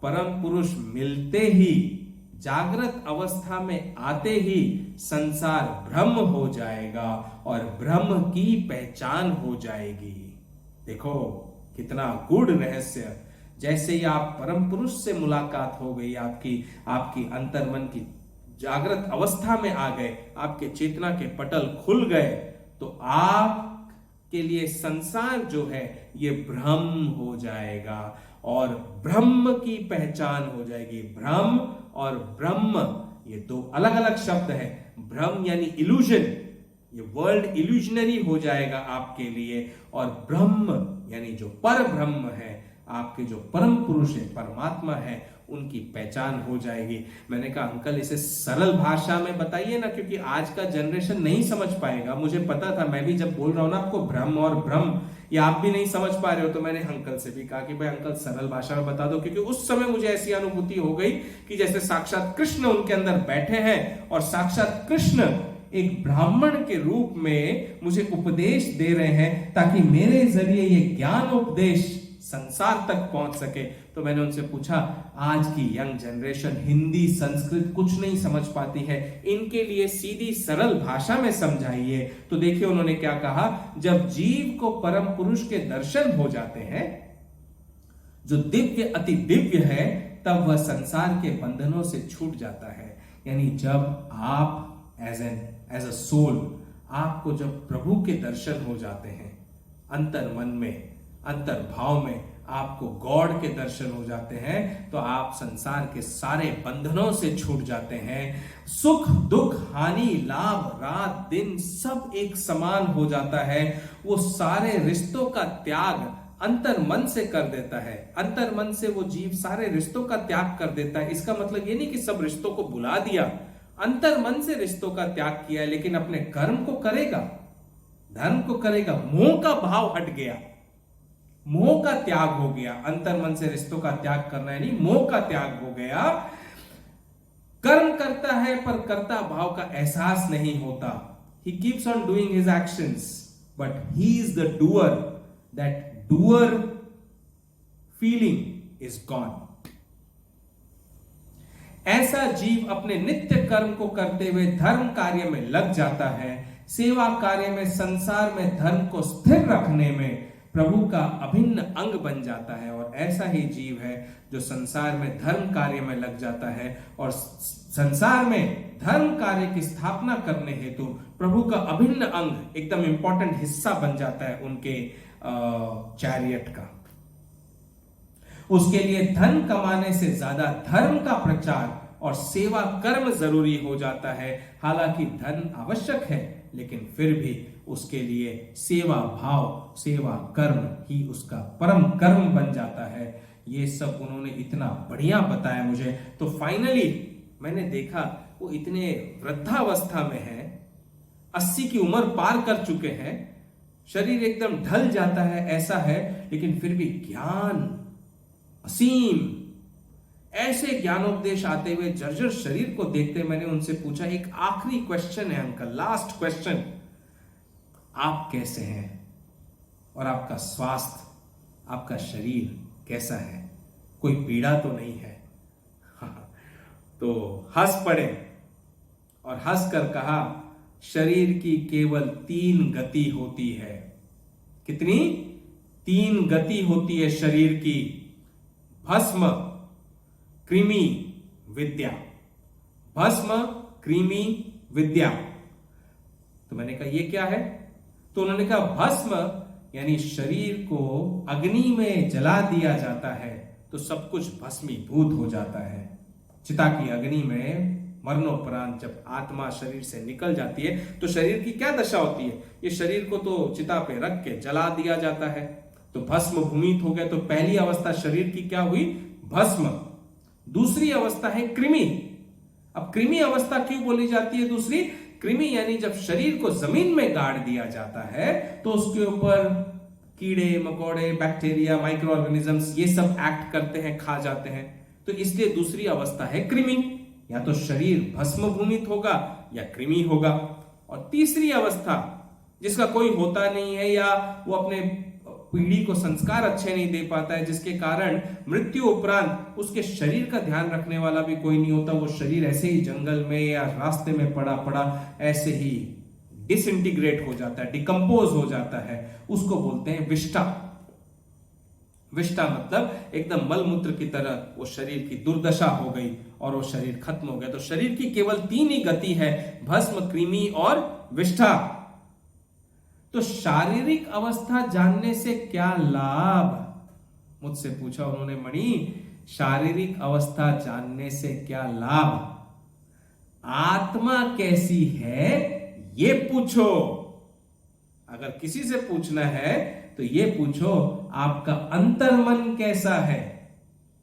परम पुरुष मिलते ही, जागृत अवस्था में आते ही संसार ब्रह्म हो जाएगा और ब्रह्म की पहचान हो जाएगी। देखो कितना गूढ़ रहस्य। जैसे ही आप परम पुरुष से मुलाकात हो गई, आपकी अंतर्मन की जागृत अवस्था में आ गए, आपके चेतना के पटल खुल गए, तो आप के लिए संसार जो है ये ब्रह्म हो जाएगा और ब्रह्म की पहचान हो जाएगी। ब्रह्म और ब्रह्म ये दो अलग अलग शब्द है। ब्रह्म यानी इल्यूजन, ये वर्ल्ड इल्यूजनरी हो जाएगा आपके लिए, और ब्रह्म यानी जो पर ब्रह्म है, आपके जो परम पुरुष है, परमात्मा है, उनकी पहचान हो जाएगी। मैंने कहा अंकल इसे सरल भाषा में बताइए ना, क्योंकि आज का जनरेशन नहीं समझ पाएगा। मुझे पता था, मैं भी जब बोल रहा हूं ना आपको ब्रह्म और ब्रह्म, या आप भी नहीं समझ पा रहे हो, तो मैंने अंकल से भी कहा कि भाई अंकल सरल भाषा में बता दो, क्योंकि उस समय मुझे ऐसी अनुभूति हो गई कि जैसे साक्षात कृष्ण उनके अंदर बैठे हैं और साक्षात कृष्ण एक ब्राह्मण के रूप में मुझे उपदेश दे रहे हैं, ताकि मेरे जरिए ये ज्ञान उपदेश संसार तक पहुंच सके। तो मैंने उनसे पूछा आज की यंग जनरेशन हिंदी संस्कृत कुछ नहीं समझ पाती है, इनके लिए सीधी सरल भाषा में समझाइए। तो देखिए उन्होंने क्या कहा, जब जीव को परम पुरुष के दर्शन हो जाते हैं जो दिव्य अति दिव्य है, तब वह संसार के बंधनों से छूट जाता है। यानी जब आप एज अ सोल, आपको जब प्रभु के दर्शन हो जाते हैं, अंतर मन में, अंतर भाव में आपको गॉड के दर्शन हो जाते हैं, तो आप संसार के सारे बंधनों से छूट जाते हैं। सुख दुख हानि लाभ रात दिन सब एक समान हो जाता है। वो सारे रिश्तों का त्याग अंतर मन से कर देता है। अंतर मन से वो जीव सारे रिश्तों का त्याग कर देता है। इसका मतलब ये नहीं कि सब रिश्तों को भुला दिया, अंतर मन से रिश्तों का त्याग किया, लेकिन अपने कर्म को करेगा, धर्म को करेगा। मोह का भाव हट गया, मोह का त्याग हो गया। अंतर मन से रिश्तों का त्याग करना यानी मोह का त्याग हो गया। कर्म करता है पर कर्ता भाव का एहसास नहीं होता। He keeps on doing his actions, but he is the doer. That doer feeling is gone. ऐसा जीव अपने नित्य कर्म को करते हुए धर्म कार्य में लग जाता है, सेवा कार्य में, संसार में धर्म को स्थिर रखने में प्रभु का अभिन्न अंग बन जाता है। और ऐसा ही जीव है जो संसार में धर्म कार्य में लग जाता है और संसार में धर्म कार्य की स्थापना करने हेतु प्रभु का अभिन्न अंग, एकदम इंपॉर्टेंट हिस्सा बन जाता है उनके चैरियट का। उसके लिए धन कमाने से ज्यादा धर्म का प्रचार और सेवा कर्म जरूरी हो जाता है। हालांकि धन आवश्यक है, लेकिन फिर भी उसके लिए सेवा भाव, सेवा कर्म ही उसका परम कर्म बन जाता है। ये सब उन्होंने इतना बढ़िया बताया मुझे। तो फाइनली मैंने देखा वो इतने वृद्धावस्था में है, 80 की उम्र पार कर चुके हैं, शरीर एकदम ढल जाता है, ऐसा है, लेकिन फिर भी ज्ञान असीम, ऐसे ज्ञानोपदेश आते हुए जर्जर शरीर को देखते मैंने उनसे पूछा, एक आखिरी क्वेश्चन है अंकल, लास्ट क्वेश्चन, आप कैसे हैं और आपका स्वास्थ्य, आपका शरीर कैसा है, कोई पीड़ा तो नहीं है? तो हंस पड़े और हंसकर कहा, शरीर की केवल 3 गति होती है। कितनी? 3 गति होती है शरीर की, भस्म, कृमि, विद्या। भस्म, कृमि, विद्या। तो मैंने कहा ये क्या है? तो उन्होंने कहा भस्म यानी शरीर को अग्नि में जला दिया जाता है तो सब कुछ भस्मीभूत हो जाता है। चिता की अग्नि में मरणोपरांत जब आत्मा शरीर से निकल जाती है तो शरीर की क्या दशा होती है? ये शरीर को तो चिता पे रख के जला दिया जाता है, तो भस्म भूमित हो गया। तो पहली अवस्था शरीर की क्या हुई? भस्म। दूसरी अवस्था है कृमि। अब कृमि अवस्था क्यों बोली जाती है दूसरी? कृमि यानी जब शरीर को जमीन में गाड़ दिया जाता है तो उसके ऊपर कीड़े मकोड़े, बैक्टीरिया, माइक्रो ऑर्गेनिजम्स ये सब एक्ट करते हैं, खा जाते हैं। तो इसलिए दूसरी अवस्था है कृमि, या तो शरीर भस्म भूमित होगा या कृमि होगा। और तीसरी अवस्था जिसका कोई होता नहीं है या वो अपने पीढ़ी को संस्कार अच्छे नहीं दे पाता है, जिसके कारण मृत्यु उपरांत उसके शरीर का ध्यान रखने वाला भी कोई नहीं होता, वो शरीर ऐसे ही जंगल में या रास्ते में पड़ा पड़ा ऐसे ही डिसइंटीग्रेट हो जाता है, डिकम्पोज हो जाता है, उसको बोलते हैं विष्टा। विष्टा मतलब एकदम मलमूत्र की तरह वो शरीर की दुर्दशा हो गई और वो शरीर खत्म हो गया। तो शरीर की केवल 3 ही गति है, भस्म, कृमि और विष्ठा। तो शारीरिक अवस्था जानने से क्या लाभ? मुझसे पूछा उन्होंने, मणि शारीरिक अवस्था जानने से क्या लाभ? आत्मा कैसी है ये पूछो। अगर किसी से पूछना है तो ये पूछो आपका अंतर्मन कैसा है,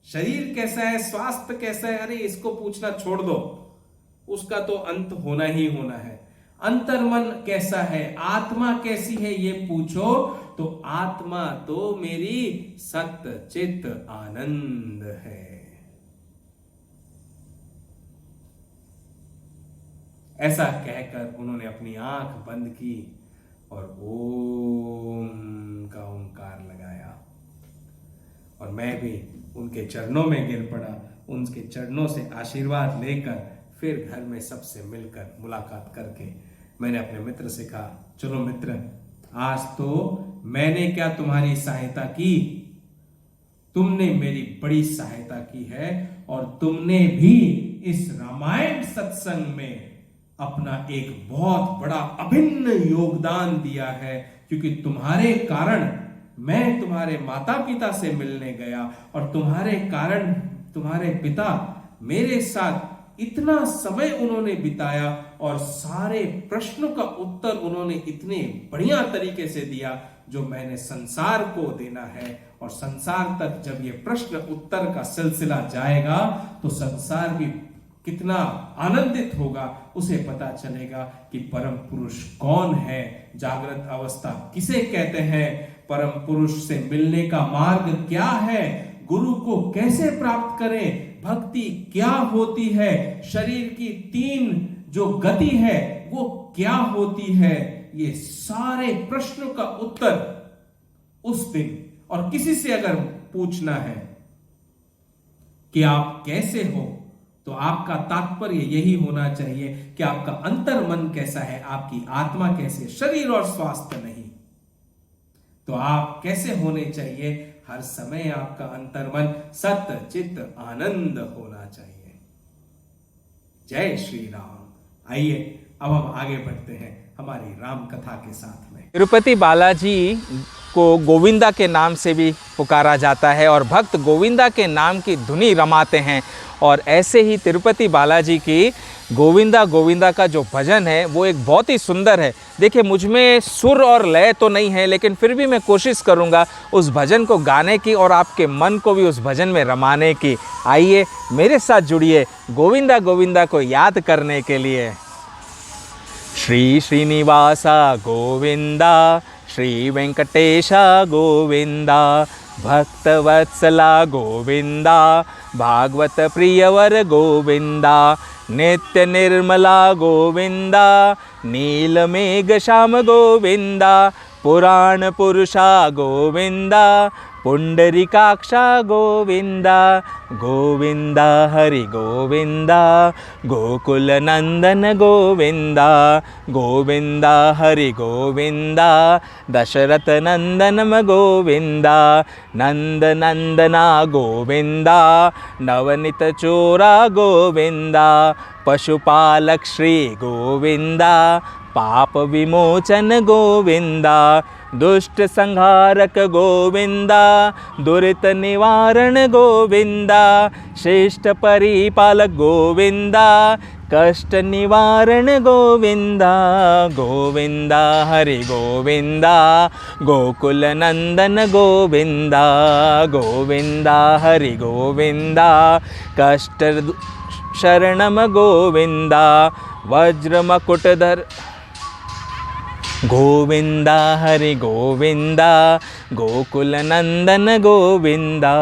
शरीर कैसा है, स्वास्थ्य कैसा है। अरे इसको पूछना छोड़ दो, उसका तो अंत होना ही होना है। अंतर्मन कैसा है, आत्मा कैसी है ये पूछो तो आत्मा तो मेरी सत्य चित आनंद है। ऐसा कहकर उन्होंने अपनी आंख बंद की और ओम का ओंकार लगाया और मैं भी उनके चरणों में गिर पड़ा। उनके चरणों से आशीर्वाद लेकर फिर घर में सबसे मिलकर मुलाकात करके मैंने अपने मित्र से कहा, चलो मित्र, आज तो मैंने क्या तुम्हारी सहायता की, तुमने मेरी बड़ी सहायता की है और तुमने भी इस रामायण सत्संग में अपना एक बहुत बड़ा अभिन्न योगदान दिया है, क्योंकि तुम्हारे कारण मैं तुम्हारे माता पिता से मिलने गया और तुम्हारे कारण तुम्हारे पिता मेरे साथ इतना समय उन्होंने बिताया और सारे प्रश्नों का उत्तर उन्होंने इतने बढ़िया तरीके से दिया जो मैंने संसार को देना है। और संसार तक जब ये प्रश्न उत्तर का सिलसिला जाएगा तो संसार भी कितना आनंदित होगा, उसे पता चलेगा कि परम पुरुष कौन है, जागृत अवस्था किसे कहते हैं, परम पुरुष से मिलने का मार्ग क्या है, गुरु को कैसे प्राप्त करें, भक्ति क्या होती है, शरीर की 3 जो गति है वो क्या होती है। ये सारे प्रश्नों का उत्तर उस दिन, और किसी से अगर पूछना है कि आप कैसे हो तो आपका तात्पर्य यही होना चाहिए कि आपका अंतर्मन कैसा है, आपकी आत्मा कैसी है, शरीर और स्वास्थ्य नहीं। तो आप कैसे होने चाहिए? हर समय आपका अंतर्मन सत्य चित्त आनंद होना चाहिए। जय श्री राम। आइए अब हम आगे बढ़ते हैं हमारी राम कथा के साथ में।
तिरुपति बालाजी को गोविंदा के नाम से भी पुकारा जाता है और भक्त गोविंदा के नाम की धुनी रमाते हैं। और ऐसे ही तिरुपति बालाजी की गोविंदा गोविंदा का जो भजन है वो एक बहुत ही सुंदर है। देखिए, मुझ में सुर और लय तो नहीं है, लेकिन फिर भी मैं कोशिश करूंगा उस भजन को गाने की और आपके मन को भी उस भजन में रमाने की। आइए मेरे साथ जुड़िए गोविंदा गोविंदा को याद करने के लिए। श्री श्रीनिवासा गोविंदा, श्री वेंकटेशा गोविंदा, भक्तवत्सला गोविंदा, भागवत प्रियवर गोविंदा, नित्य निर्मला गोविंदा, नीलमेघ श्याम गोविंदा, पुराण पुरुषा गोविंदा, पुंडरीकाक्षा गोविंदा, गोविंदा हरि गोविंदा, गोकुल नंदन गोविंदा, गोविंदा हरि गोविंदा, दशरथ नंदनम गोविंदा, नंद नंदना गोविंदा, नवनीत चोरा गोविंदा, पशुपालक श्री गोविंदा, पाप विमोचन गोविंदा, दुष्ट संहारक गोविंदा, दुरित निवारण गोविंदा, श्रेष्ठ परिपालक गोविंदा, कष्ट निवारण गोविंदा, गोविंदा हरि गोविंदा, गोकुल नंदन गोविंदा, गोविंदा हरि गोविंदा, कष्ट शरणम गोविंदा, वज्र मकुटधर गोविंदा हरि गोविंदा, गोकुल नंदन गोविंदा,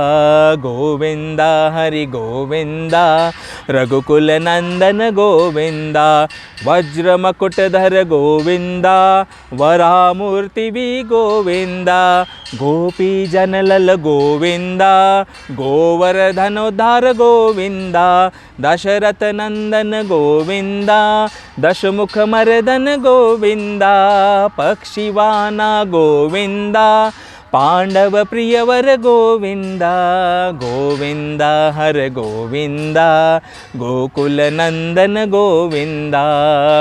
गोविंदा हरि गोविंदा, रघुकुल नंदन गोविंदा, वज्र मकुटधर गोविंदा, वरामूर्ति भी गोविंदा, गोपी जनलल गोविंदा, गोवर्धनोद्धार गोविंदा, दशरथ नंदन गोविंदा, दशमुख मर्दन गोविंदा, पक्षीवाना गोविंदा, पांडव प्रियवर गोविंदा, गोविंदा हर गोविंदा, गोकुल नंदन गोविंदा,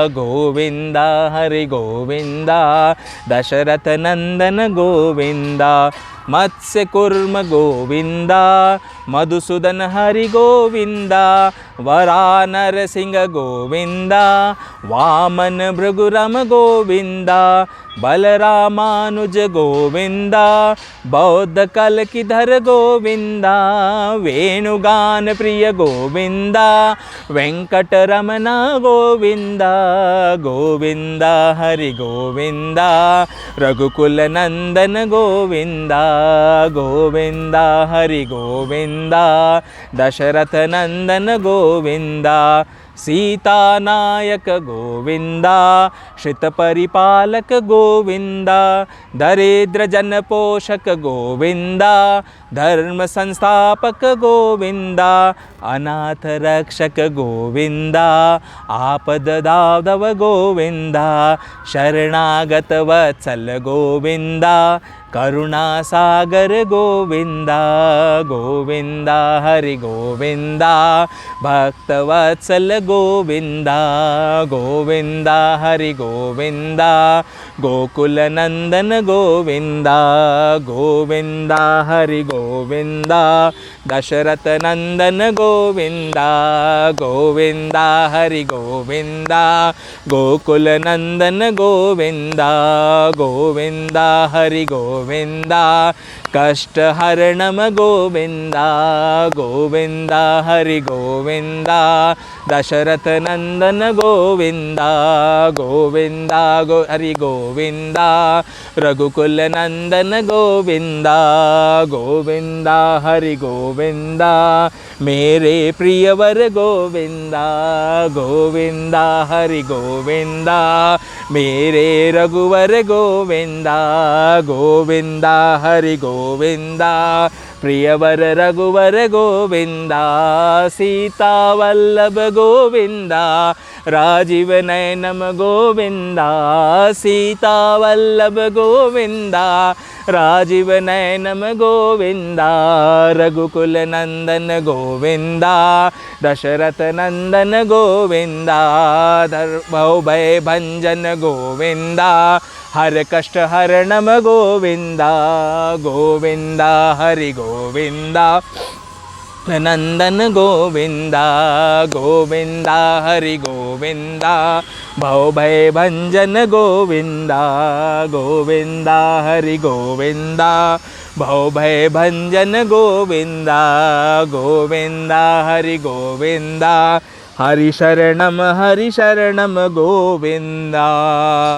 गोविंदा हरि गोविंदा, दशरथ नंदन गोविंदा, मत्स्य कुर्म गोविंदा, मधुसूदन हरि गोविंदा, वरानर सिंह गोविंदा, वामन भृगुरम गोविंदा, बलरामानुज गोविंदा, बौद्ध कल किधर गोविंदा, वेणुगान प्रिय गोविंदा, वेंकटरमना गोविंदा, गोविंदा हरि गोविंदा, रघुकुल नंदन गोविंदा, गोविंदा हरि गोविंदा, दशरथ नंदन गोविंदा, सीता नायक गोविंदा, श्रित परिपालक गोविंदा, दरिद्र जन पोषक गोविंदा, धर्म संस्थापक गोविंदा, अनाथ रक्षक गोविंदा, आपद दादव गोविंदा, शरणागत वत्सल गोविंदा, करुणा सागर गोविंदा, गोविंदा हरि गोविंदा, भक्तवत्सल गोविंदा, गोविंदा हरि गोविंदा, गोकुल नंदन गोविंदा, गोविंदा हरि गोविंदा, दशरथ नंदन गोविंदा, गोविंदा हरि गोविंदा, गोकुल नंदन गोविंदा, गोविंदा हरि गोविंदा, कष्ट हरणम गोविंदा, गोविंदा हरि गोविंदा, दशरथ नंदन गोविंदा, गोविंदा हरि गोविंदा, रघुकुल नंदन गोविंदा, गोविंदा हरि गोविंदा, मेरे प्रियवर गोविंदा, गोविंदा हरि गोविंदा, मेरे रघुवर गोविंदा, गोविंदा हरि गोविंदा, प्रियवर रघुवर गोविंदा, सीता वल्लभ गोविंदा, राजीव नयनम गोविंदा, सीता वल्लभ गोविंदा, राजीव नयनम गोविंदा, रघुकुल नंदन गोविंदा, दशरथ नंदन गोविंदा, भय भंजन गोविंदा, हर कष्ट हरणम गोविंदा, गोविंदा हरि गोविंदा, नंदन गोविंदा, गोविंदा हरि गोविंदा, भव भय भंजन गोविंदा, गोविंदा हरि गोविंदा, भव भय भंजन गोविंदा, गोविंदा हरि गोविंदा, हरि शरणम गोविंदा।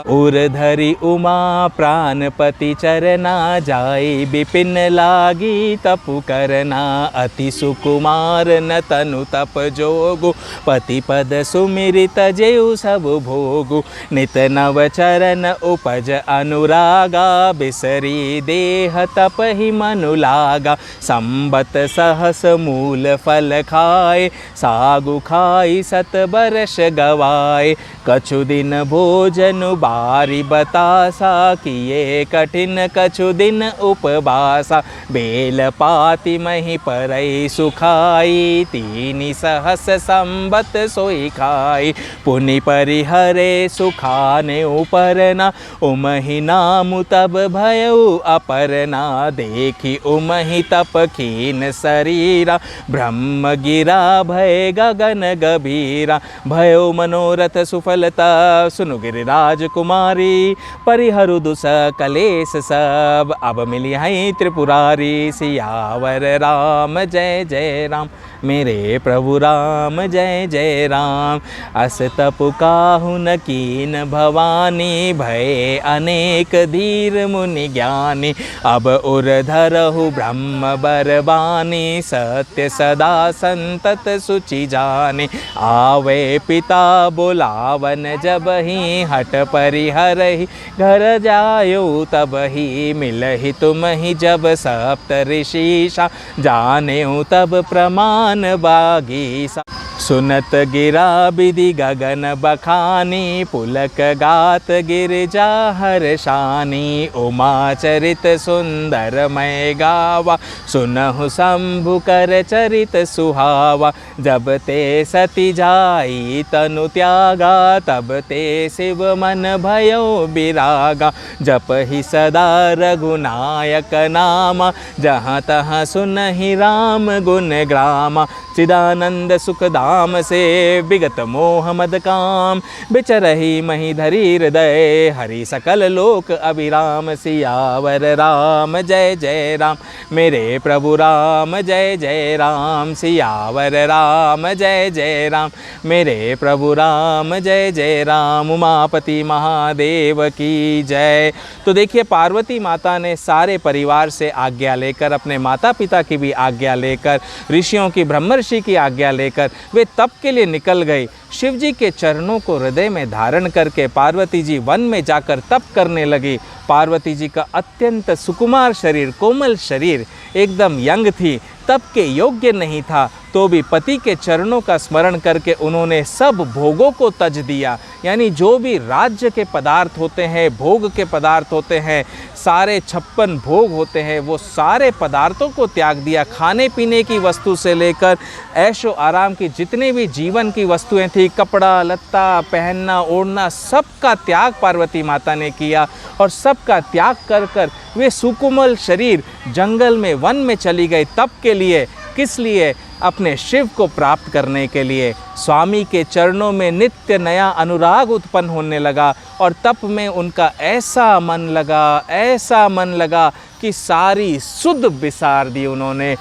उर्धरि उमा प्राणपति चरना, जाई बिपिन लागी तपु करना। अति सुकुमार न तनु तप जोगु, पति पद सुमिरित जेउ सब भोगु। नित नव चरण उपज अनुरागा, बिसरी देह तप ही मनु लागा। संबत सहस मूल फल खाए, सागु खाई सत बरस गवाए। कछु दिन भोजन बारी बतासा, किए कठिन कछु दिन उपवासा। बेल पाति मही परई सुखाई, तीनि सहस संबत सोई खाई। पुनि परिहरे सुखाने उपरना, उमहि नामु तब भयउ अपरना। देखी उमहि तप खीन शरीरा, ब्रह्म गिरा भय गगन गभीरा। भयो मनोरथ सुफलता, सुनु गिरिराज कुमारी। परिहरु दुस कलेस सब, अब मिली है त्रिपुरारी। सियावर राम जय जय राम, मेरे प्रभु राम जय जय राम। अस तपु काहु न कीन भवानी, भय अनेक धीर मुनि ज्ञानी। अब उर्धरहु ब्रह्म बरबानी, सत्य सदा संतत सुचि जाने। आवे पिता बुलावन जब ही, हट परिहरहि घर जायो तब ही। मिलहि तुम ही जब सप्त ऋषिषा, जानेऊ तब प्रमाण बागीसा। सुनत गिरा बिधि गगन बखानी, पुलक गात गिरिजा हर्षानी। उमा चरित सुंदर मय गावा, सुनहु शंभु कर चरित सुहावा। जब ते सती जाई तनु त्यागा, तब ते शिव मन भयो बिरागा। जप ही सदा रघुनायक नामा, जहाँ तहाँ सुनहि राम गुण ग्रामा। चिदानंद सुख धाम से विगत मोह मद काम, बिचरहि मही धरी हृदय। हरि सकल लोक अभिराम, सियावर राम जय जय राम, मेरे प्रभु राम जय जय राम। सियावर राम जय जय राम, मेरे प्रभु राम जय जय राम। उमापति महादेव की जय। तो देखिए, पार्वती माता ने सारे परिवार से आज्ञा लेकर, अपने माता पिता की भी आज्ञा लेकर, ऋषियों की ब्रह्मर्षि की आज्ञा लेकर वे तप के लिए निकल गई। शिव जी के चरणों को हृदय में धारण करके पार्वती जी वन में जाकर तप करने लगी। पार्वती जी का अत्यंत सुकुमार शरीर, कोमल शरीर, एकदम यंग थी, तप के योग्य नहीं था, तो भी पति के चरणों का स्मरण करके उन्होंने सब भोगों को तज दिया। यानी जो भी राज्य के पदार्थ होते हैं, भोग के पदार्थ होते हैं, सारे 56 भोग होते हैं, वो सारे पदार्थों को त्याग दिया। खाने पीने की वस्तु से लेकर ऐशो आराम की जितने भी जीवन की वस्तुएं थी, कपड़ा लत्ता पहनना ओढ़ना, सबका त्याग पार्वती माता ने किया। और सबका त्याग कर कर वे सुकुमल शरीर जंगल में, वन में चली गई तप के लिए। किस लिए? अपने शिव को प्राप्त करने के लिए। स्वामी के चरणों में नित्य नया अनुराग उत्पन्न होने लगा और तप में उनका ऐसा मन लगा कि सारी सुध बिसार दी उन्होंने।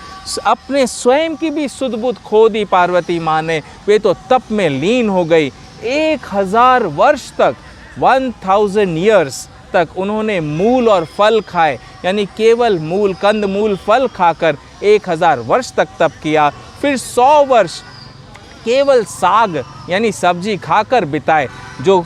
अपने स्वयं की भी सुध बुध खो दी पार्वती माँ ने। वे तो तप में लीन हो गई। 1000 वर्ष तक, 1000 years तक उन्होंने मूल और फल खाए, यानी केवल मूल, कंद मूल, फल खाकर 1000 वर्ष तक तप किया। फिर 100 वर्ष केवल साग यानी सब्जी खाकर बिताए, जो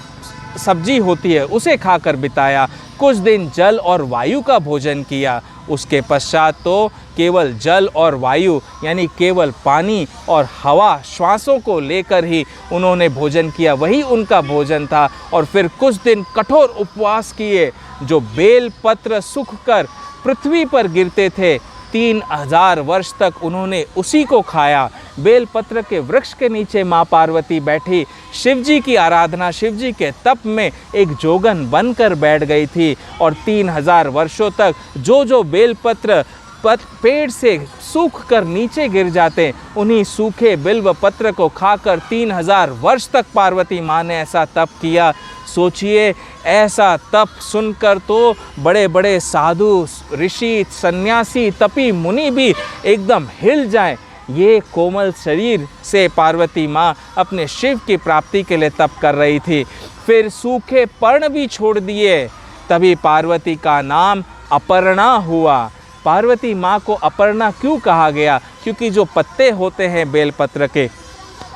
सब्जी होती है उसे खाकर बिताया। कुछ दिन जल और वायु का भोजन किया। उसके पश्चात तो केवल जल और वायु यानी केवल पानी और हवा, श्वासों को लेकर ही उन्होंने भोजन किया, वही उनका भोजन था। और फिर कुछ दिन कठोर उपवास किए, जो बेल पत्र सूख कर पृथ्वी पर गिरते थे। 3000 वर्ष तक उन्होंने उसी को खाया। बेलपत्र के वृक्ष के नीचे माँ पार्वती बैठी शिव जी की आराधना, शिव जी के तप में एक जोगन बनकर बैठ गई थी। और 3000 वर्षों तक जो बेलपत्र पेड़ से सूख कर नीचे गिर जाते, उन्हीं सूखे बिल्व पत्र को खाकर 3000 वर्ष तक पार्वती माँ ने ऐसा तप किया। सोचिए, ऐसा तप सुनकर तो बड़े बड़े साधु, ऋषि, सन्यासी, तपी मुनि भी एकदम हिल जाएं। ये कोमल शरीर से पार्वती माँ अपने शिव की प्राप्ति के लिए तप कर रही थी। फिर सूखे पर्ण भी छोड़ दिए, तभी पार्वती का नाम अपर्णा हुआ। पार्वती माँ को अपर्णा क्यों कहा गया? क्योंकि जो पत्ते होते हैं बेलपत्र के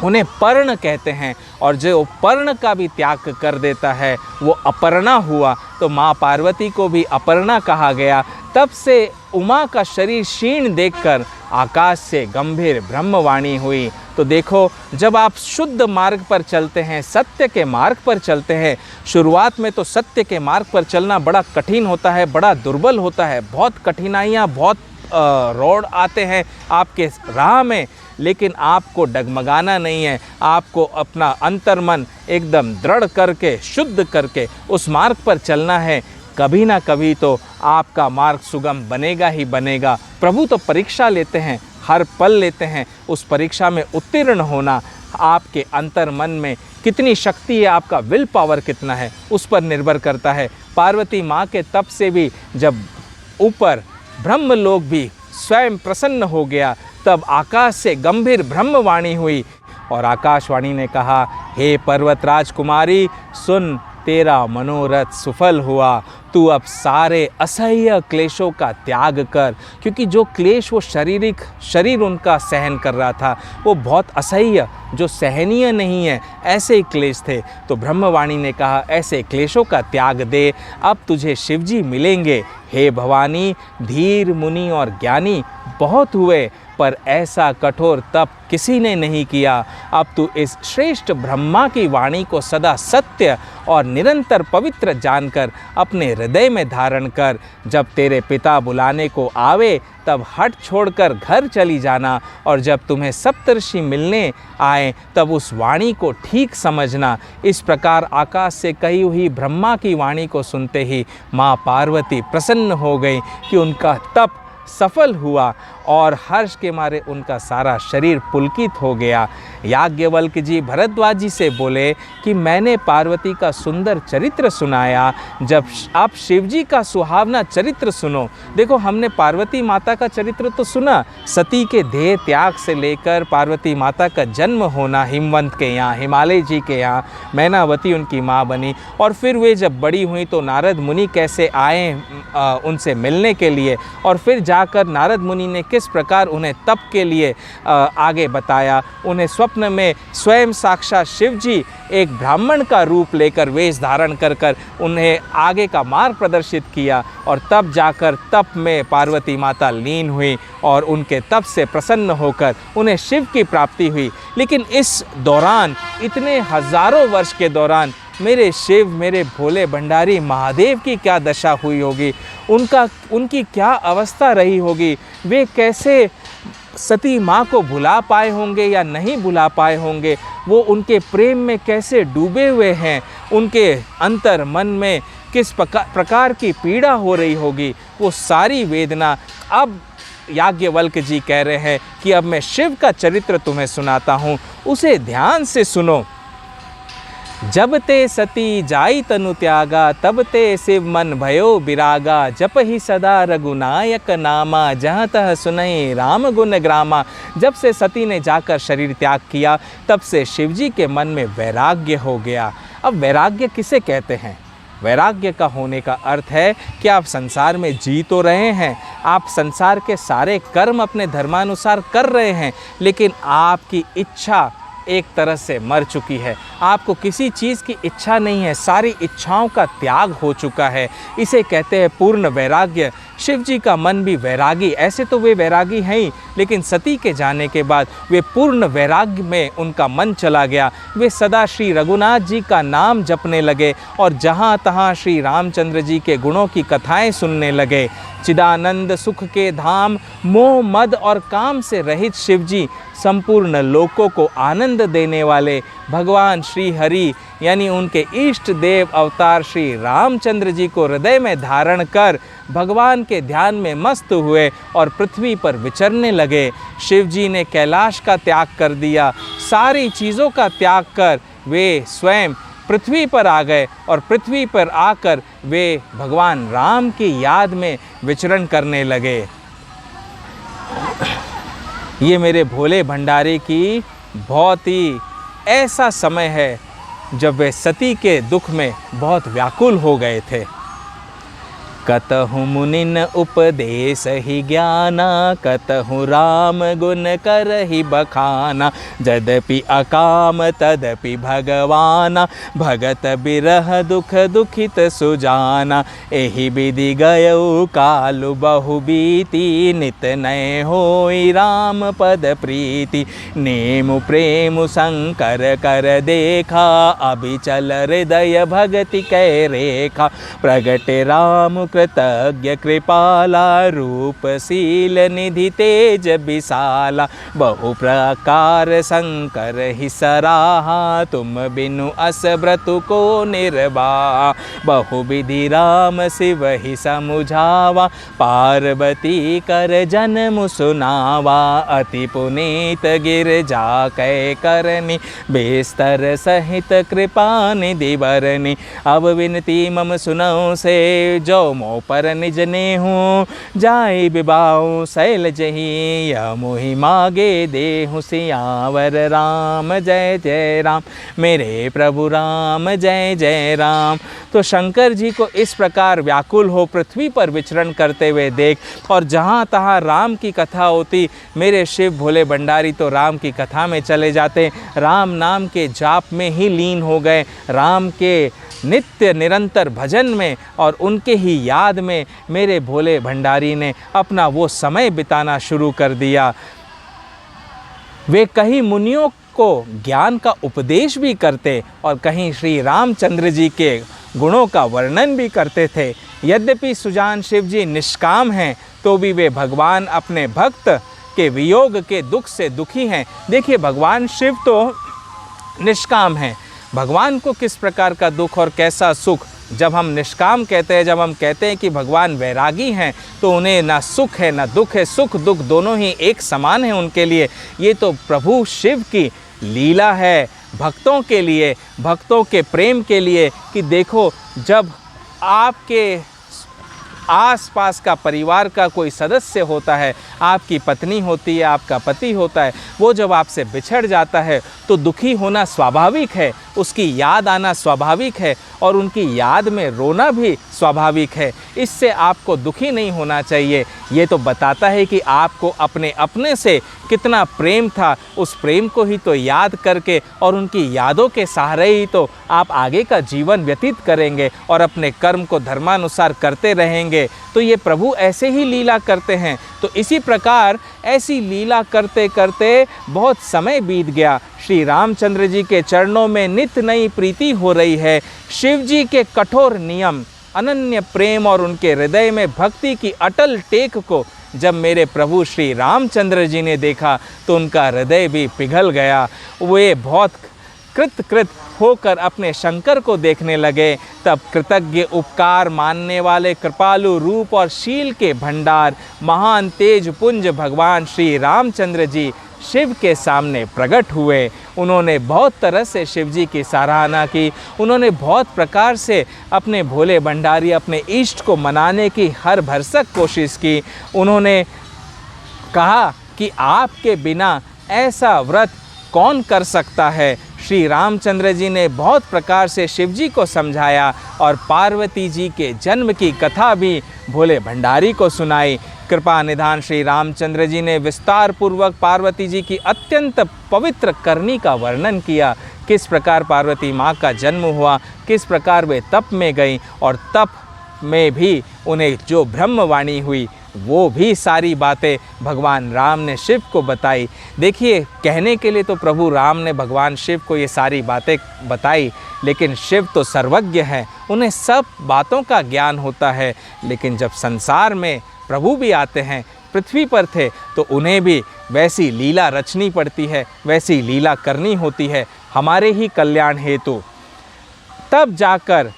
उन्हें पर्ण कहते हैं, और जो पर्ण का भी त्याग कर देता है वो अपर्णा हुआ। तो माँ पार्वती को भी अपर्णा कहा गया। तब से उमा का शरीर क्षीण देखकर आकाश से गंभीर ब्रह्मवाणी हुई। तो देखो, जब आप शुद्ध मार्ग पर चलते हैं, सत्य के मार्ग पर चलते हैं, शुरुआत में तो सत्य के मार्ग पर चलना बड़ा कठिन होता है, बड़ा दुर्बल होता है, बहुत कठिनाइयाँ, बहुत रोड आते हैं आपके राह में, लेकिन आपको डगमगाना नहीं है। आपको अपना अंतर्मन एकदम दृढ़ करके, शुद्ध करके उस मार्ग पर चलना है। कभी ना कभी तो आपका मार्ग सुगम बनेगा ही बनेगा। प्रभु तो परीक्षा लेते हैं, हर पल लेते हैं। उस परीक्षा में उत्तीर्ण होना आपके अंतर्मन में कितनी शक्ति है, आपका विल पावर कितना है, उस पर निर्भर करता है। पार्वती माँ के तप से भी जब ऊपर ब्रह्मलोक भी स्वयं प्रसन्न हो गया, तब आकाश से गंभीर ब्रह्मवाणी हुई और आकाशवाणी ने कहा, हे पर्वतराज कुमारी, सुन, तेरा मनोरथ सफल हुआ। तू अब सारे असह्य क्लेशों का त्याग कर, क्योंकि जो क्लेश वो शरीर उनका सहन कर रहा था वो बहुत असह्य, जो सहनीय नहीं है, ऐसे ही क्लेश थे। तो ब्रह्मवाणी ने कहा, ऐसे क्लेशों का त्याग दे, अब तुझे शिवजी मिलेंगे। हे भवानी, धीर मुनि और ज्ञानी बहुत हुए, पर ऐसा कठोर तप किसी ने नहीं किया। अब तू इस श्रेष्ठ ब्रह्मा की वाणी को सदा सत्य और निरंतर पवित्र जानकर अपने हृदय में धारण कर। जब तेरे पिता बुलाने को आवे तब हट छोड़कर घर चली जाना, और जब तुम्हें सप्तर्षि मिलने आए तब उस वाणी को ठीक समझना। इस प्रकार आकाश से कही हुई ब्रह्मा की वाणी को सुनते ही माँ पार्वती प्रसन्न हो गई कि उनका तप सफल हुआ और हर्ष के मारे उनका सारा शरीर पुलकित हो गया। याज्ञवल्क्य जी भरद्वाज जी से बोले कि मैंने पार्वती का सुंदर चरित्र सुनाया, जब आप शिवजी का सुहावना चरित्र सुनो। देखो, हमने पार्वती माता का चरित्र तो सुना, सती के देह त्याग से लेकर पार्वती माता का जन्म होना हिमवंत के यहाँ, हिमालय जी के यहाँ, मैनावती उनकी माँ बनी, और फिर वे जब बड़ी हुई तो नारद मुनि कैसे आए उनसे मिलने के लिए, और फिर जाकर नारद मुनि ने किस प्रकार उन्हें तप के लिए आगे बताया। उन्हें स्वप्न में स्वयं साक्षात शिव जी एक ब्राह्मण का रूप लेकर वेश धारण कर कर उन्हें आगे का मार्ग प्रदर्शित किया, और तब जाकर तप में पार्वती माता लीन हुई और उनके तप से प्रसन्न होकर उन्हें शिव की प्राप्ति हुई। लेकिन इस दौरान, इतने हजारों वर्ष के दौरान, मेरे शिव, मेरे भोले भंडारी महादेव की क्या दशा हुई होगी, उनकी क्या अवस्था रही होगी, वे कैसे सती माँ को भुला पाए होंगे या नहीं भुला पाए होंगे, वो उनके प्रेम में कैसे डूबे हुए हैं, उनके अंतर मन में किस प्रकार की पीड़ा हो रही होगी, वो सारी वेदना अब याज्ञवल्क्य जी कह रहे हैं कि अब मैं शिव का चरित्र तुम्हें सुनाता हूँ, उसे ध्यान से सुनो। जब ते सती जाई तनु त्यागा, तब ते शिव मन भयो विरागा, जप ही सदा रघुनायक नामा, जहाँ तह सुनई राम गुण ग्रामा। जब से सती ने जाकर शरीर त्याग किया, तब से शिवजी के मन में वैराग्य हो गया। अब वैराग्य किसे कहते हैं? वैराग्य का होने का अर्थ है कि आप संसार में जी तो रहे हैं, आप संसार के सारे कर्म अपने धर्मानुसार कर रहे हैं, लेकिन आपकी इच्छा एक तरह से मर चुकी है, आपको किसी चीज़ की इच्छा नहीं है, सारी इच्छाओं का त्याग हो चुका है। इसे कहते हैं पूर्ण वैराग्य। शिव जी का मन भी वैरागी, ऐसे तो वे वैरागी हैं ही, लेकिन सती के जाने के बाद वे पूर्ण वैराग्य में उनका मन चला गया। वे सदा श्री रघुनाथ जी का नाम जपने लगे और जहाँ तहाँ श्री रामचंद्र जी के गुणों की कथाएं सुनने लगे। चिदानंद सुख के धाम, मोह मद और काम से रहित शिव जी संपूर्ण लोकों को आनंद देने वाले भगवान श्री हरि यानी उनके इष्ट देव अवतार श्री रामचंद्र जी को हृदय में धारण कर भगवान के ध्यान में मस्त हुए और पृथ्वी पर विचरने लगे। शिव जी ने कैलाश का त्याग कर दिया, सारी चीज़ों का त्याग कर वे स्वयं पृथ्वी पर आ गए और पृथ्वी पर आकर वे भगवान राम की याद में विचरण करने लगे। ये मेरे भोले भंडारी की बहुत ही ऐसा समय है जब वे सती के दुख में बहुत व्याकुल हो गए थे। कतहु मुनिन उपदेश ही ज्ञाना, कतहु राम गुण करहि बखाना। यद्यपि अकाम तदपि भगवाना, भगत बिरह दुख दुखित सुजाना। एहि विधि गयउ कालु बहु बीती, नित नय होई राम पद प्रीति। नेमु प्रेम शंकर कर देखा, अभिचल हृदय भगति कै रेखा। प्रगटे राम कृतज्ञ कृपाला, रूप शील निधि तेज विशाला। बहु प्रकार शंकर ही सराहा, तुम बिनु अस व्रतु को निर्वाहा। बहु विधि राम शिव ही समुझावा, पार्वती कर जन्म सुनावा। अति पुनीत गिरजा कै करनी, बेस्तर सहित कृपा निधि बरनी। अब विनती मम सुनौ से, जो मो पर निज नेहु। जाय बिबाऊ शैल जही, यह मोहि मागे देहु। सियावर राम जय जय राम, मेरे प्रभु राम जय जय राम। तो शंकर जी को इस प्रकार व्याकुल हो पृथ्वी पर विचरण करते हुए देख, और जहाँ तहाँ राम की कथा होती, मेरे शिव भोले भंडारी तो राम की कथा में चले जाते, राम नाम के जाप में ही लीन हो गए, राम के नित्य निरंतर भजन में और उनके ही याद में मेरे भोले भंडारी ने अपना वो समय बिताना शुरू कर दिया। वे कहीं मुनियों को ज्ञान का उपदेश भी करते और कहीं श्री रामचंद्र जी के गुणों का वर्णन भी करते थे। यद्यपि सुजान शिव जी निष्काम हैं, तो भी वे भगवान अपने भक्त के वियोग के दुख से दुखी हैं। देखिए, भगवान शिव तो निष्काम हैं, भगवान को किस प्रकार का दुख और कैसा सुख। जब हम निष्काम कहते हैं, जब हम कहते हैं कि भगवान वैरागी हैं, तो उन्हें ना सुख है ना दुख है, सुख दुख दोनों ही एक समान है उनके लिए। ये तो प्रभु शिव की लीला है भक्तों के लिए, भक्तों के प्रेम के लिए, कि देखो जब आपके आसपास का परिवार का कोई सदस्य होता है, आपकी पत्नी होती है, आपका पति होता है, वो जब आपसे बिछड़ जाता है तो दुखी होना स्वाभाविक है, उसकी याद आना स्वाभाविक है और उनकी याद में रोना भी स्वाभाविक है। इससे आपको दुखी नहीं होना चाहिए। ये तो बताता है कि आपको अपने अपने से कितना प्रेम था, उस प्रेम को ही तो याद करके और उनकी यादों के सहारे ही तो आप आगे का जीवन व्यतीत करेंगे और अपने कर्म को धर्मानुसार करते रहेंगे। तो ये प्रभु ऐसे ही लीला करते हैं। तो इसी प्रकार ऐसी लीला करते करते बहुत समय बीत गया। श्री रामचंद्र जी के चरणों में नित नई प्रीति हो रही है। शिव जी के कठोर नियम, अनन्य प्रेम और उनके हृदय में भक्ति की अटल टेक को जब मेरे प्रभु श्री रामचंद्र जी ने देखा तो उनका हृदय भी पिघल गया। वे बहुत कृत होकर अपने शंकर को देखने लगे। तब कृतज्ञ उपकार मानने वाले कृपालु रूप और शील के भंडार महान तेज पुंज भगवान श्री रामचंद्र जी शिव के सामने प्रकट हुए। उन्होंने बहुत तरह से शिव जी की सराहना की। उन्होंने बहुत प्रकार से अपने भोले भंडारी, अपने इष्ट को मनाने की हर भरसक कोशिश की। उन्होंने कहा कि आपके बिना ऐसा व्रत कौन कर सकता है। श्री रामचंद्र जी ने बहुत प्रकार से शिव जी को समझाया और पार्वती जी के जन्म की कथा भी भोले भंडारी को सुनाई। कृपा निधान श्री रामचंद्र जी ने विस्तार पूर्वक पार्वती जी की अत्यंत पवित्र करनी का वर्णन किया। किस प्रकार पार्वती माँ का जन्म हुआ, किस प्रकार वे तप में गईं और तप में भी उन्हें जो ब्रह्मवाणी हुई, वो भी सारी बातें भगवान राम ने शिव को बताई। देखिए, कहने के लिए तो प्रभु राम ने भगवान शिव को ये सारी बातें बताई, लेकिन शिव तो सर्वज्ञ हैं, उन्हें सब बातों का ज्ञान होता है। लेकिन जब संसार में प्रभु भी आते हैं, पृथ्वी पर थे, तो उन्हें भी वैसी लीला रचनी पड़ती है, वैसी लीला करनी होती है हमारे ही कल्याण हेतु। तब जाकर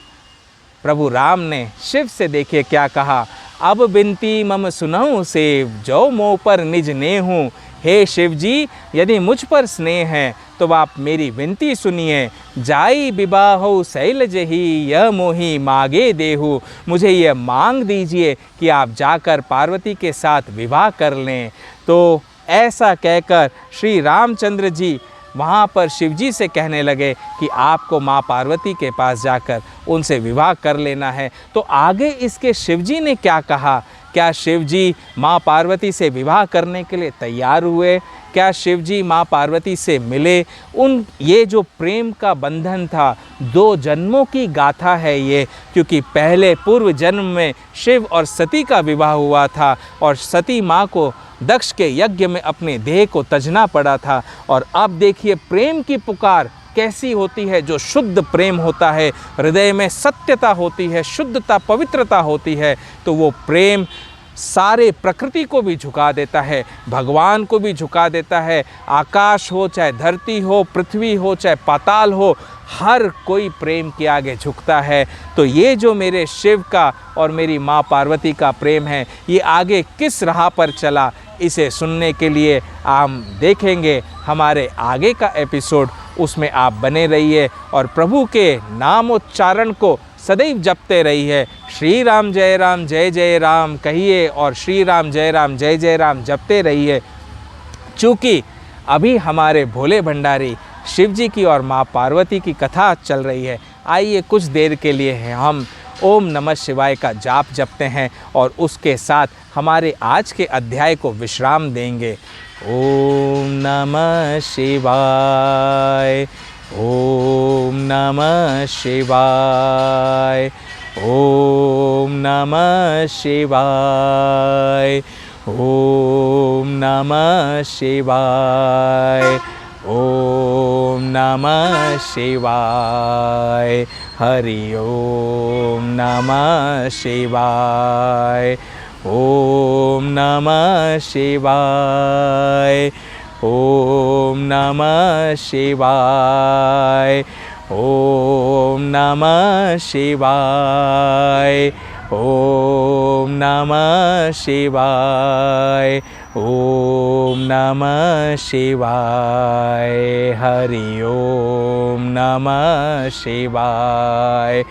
प्रभु राम ने शिव से देखिए क्या कहा, अब बिनती मम सुनऊं सेव, जो मोह पर निज नेहूं। हे शिव जी, यदि मुझ पर स्नेह है तो आप मेरी विनती सुनिए। जाई विवाहो शैल जही, यह मोही मागे देहु। मुझे यह मांग दीजिए कि आप जाकर पार्वती के साथ विवाह कर लें। तो ऐसा कहकर श्री रामचंद्र जी वहाँ पर शिवजी से कहने लगे कि आपको माँ पार्वती के पास जाकर उनसे विवाह कर लेना है। तो आगे इसके शिवजी ने क्या कहा? क्या शिवजी माँ पार्वती से विवाह करने के लिए तैयार हुए? क्या शिवजी माँ पार्वती से मिले? ये जो प्रेम का बंधन था, 2 जन्मों की गाथा है ये, क्योंकि पहले पूर्व जन्म में शिव और सती का विवाह हुआ था और सती माँ को दक्ष के यज्ञ में अपने देह को तजना पड़ा था। और अब देखिए प्रेम की पुकार कैसी होती है। जो शुद्ध प्रेम होता है, हृदय में सत्यता होती है, शुद्धता, पवित्रता होती है, तो वो प्रेम सारे प्रकृति को भी झुका देता है, भगवान को भी झुका देता है। आकाश हो, चाहे धरती हो, पृथ्वी हो, चाहे पाताल हो, हर कोई प्रेम के आगे झुकता है। तो ये जो मेरे शिव का और मेरी माँ पार्वती का प्रेम है, ये आगे किस राह पर चला, इसे सुनने के लिए हम देखेंगे हमारे आगे का एपिसोड। उसमें आप बने रहिए और प्रभु के नामोच्चारण को सदैव जपते रहिए। श्री राम जय जय राम कहिए और श्री राम जय जय राम जपते रहिए। चूँकि अभी हमारे भोले भंडारी शिव जी की और माँ पार्वती की कथा चल रही है, आइए कुछ देर के लिए हम ओम नमः शिवाय का जाप जपते हैं और उसके साथ हमारे आज के अध्याय को विश्राम देंगे। ओम नमः शिवाय, ओम नमः शिवाय, ओम नमः शिवाय, ओम नमः शिवाय, ओम नमः शिवाय, हरि ओम नमः शिवाय, ओम नमः शिवाय, ओम नमः शिवाय, ओम नमः शिवाय, ओम नमः शिवाय, ओम नमः शिवाय, हरि ओम नमः शिवाय,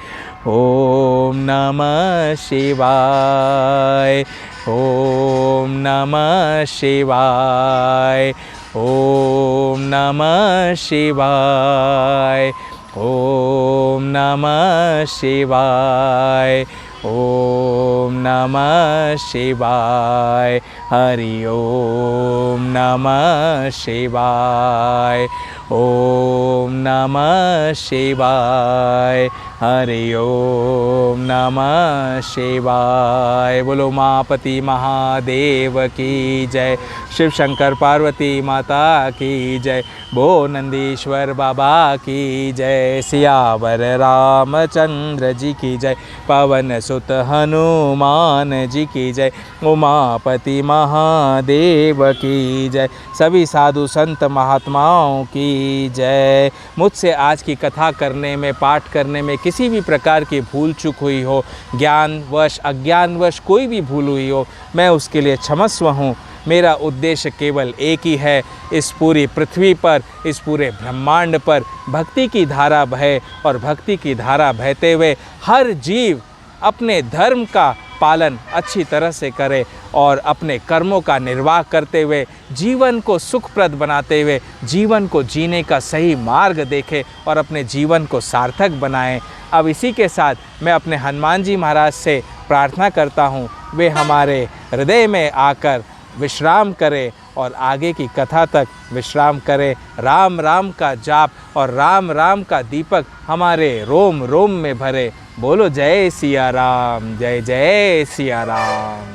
ओम नमः शिवाय, ओम नमः शिवाय, ओम नमः शिवाय, ओम नमः शिवाय, ओम नमः शिवाय, हरि ओम नमः शिवाय, ओम नमः शिवाय, हरि ओम नमः शिवाय। बोलो मापति महादेव की जय, शिव शंकर पार्वती माता की जय, बो नंदीश्वर बाबा की जय, सियावर रामचंद्र जी की जय, पवन सुत हनुमान जी की जय, उमापति महादेव की जय, सभी साधु संत महात्माओं की जय। मुझसे आज की कथा करने में, पाठ करने में किसी भी प्रकार की भूल चूक हुई हो, ज्ञानवश अज्ञानवश कोई भी भूल हुई हो, मैं उसके लिए क्षमस्व हूँ। मेरा उद्देश्य केवल एक ही है, इस पूरी पृथ्वी पर, इस पूरे ब्रह्मांड पर भक्ति की धारा बहे और भक्ति की धारा बहते हुए हर जीव अपने धर्म का पालन अच्छी तरह से करे और अपने कर्मों का निर्वाह करते हुए जीवन को सुखप्रद बनाते हुए जीवन को जीने का सही मार्ग देखे और अपने जीवन को सार्थक बनाएं। अब इसी के साथ मैं अपने हनुमान जी महाराज से प्रार्थना करता हूँ, वे हमारे हृदय में आकर विश्राम करें और आगे की कथा तक विश्राम करें। राम राम का जाप और राम राम का दीपक हमारे रोम रोम में भरे। बोलो जय सिया राम, जय जय सिया राम।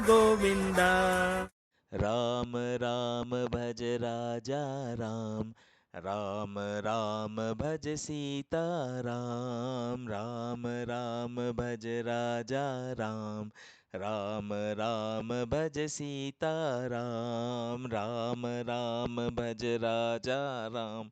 गोविंदा राम राम भज राजा राम, राम राम भज सीता राम, राम राम भज राजा राम, राम राम भज सीता राम, राम राम भज राजा राम,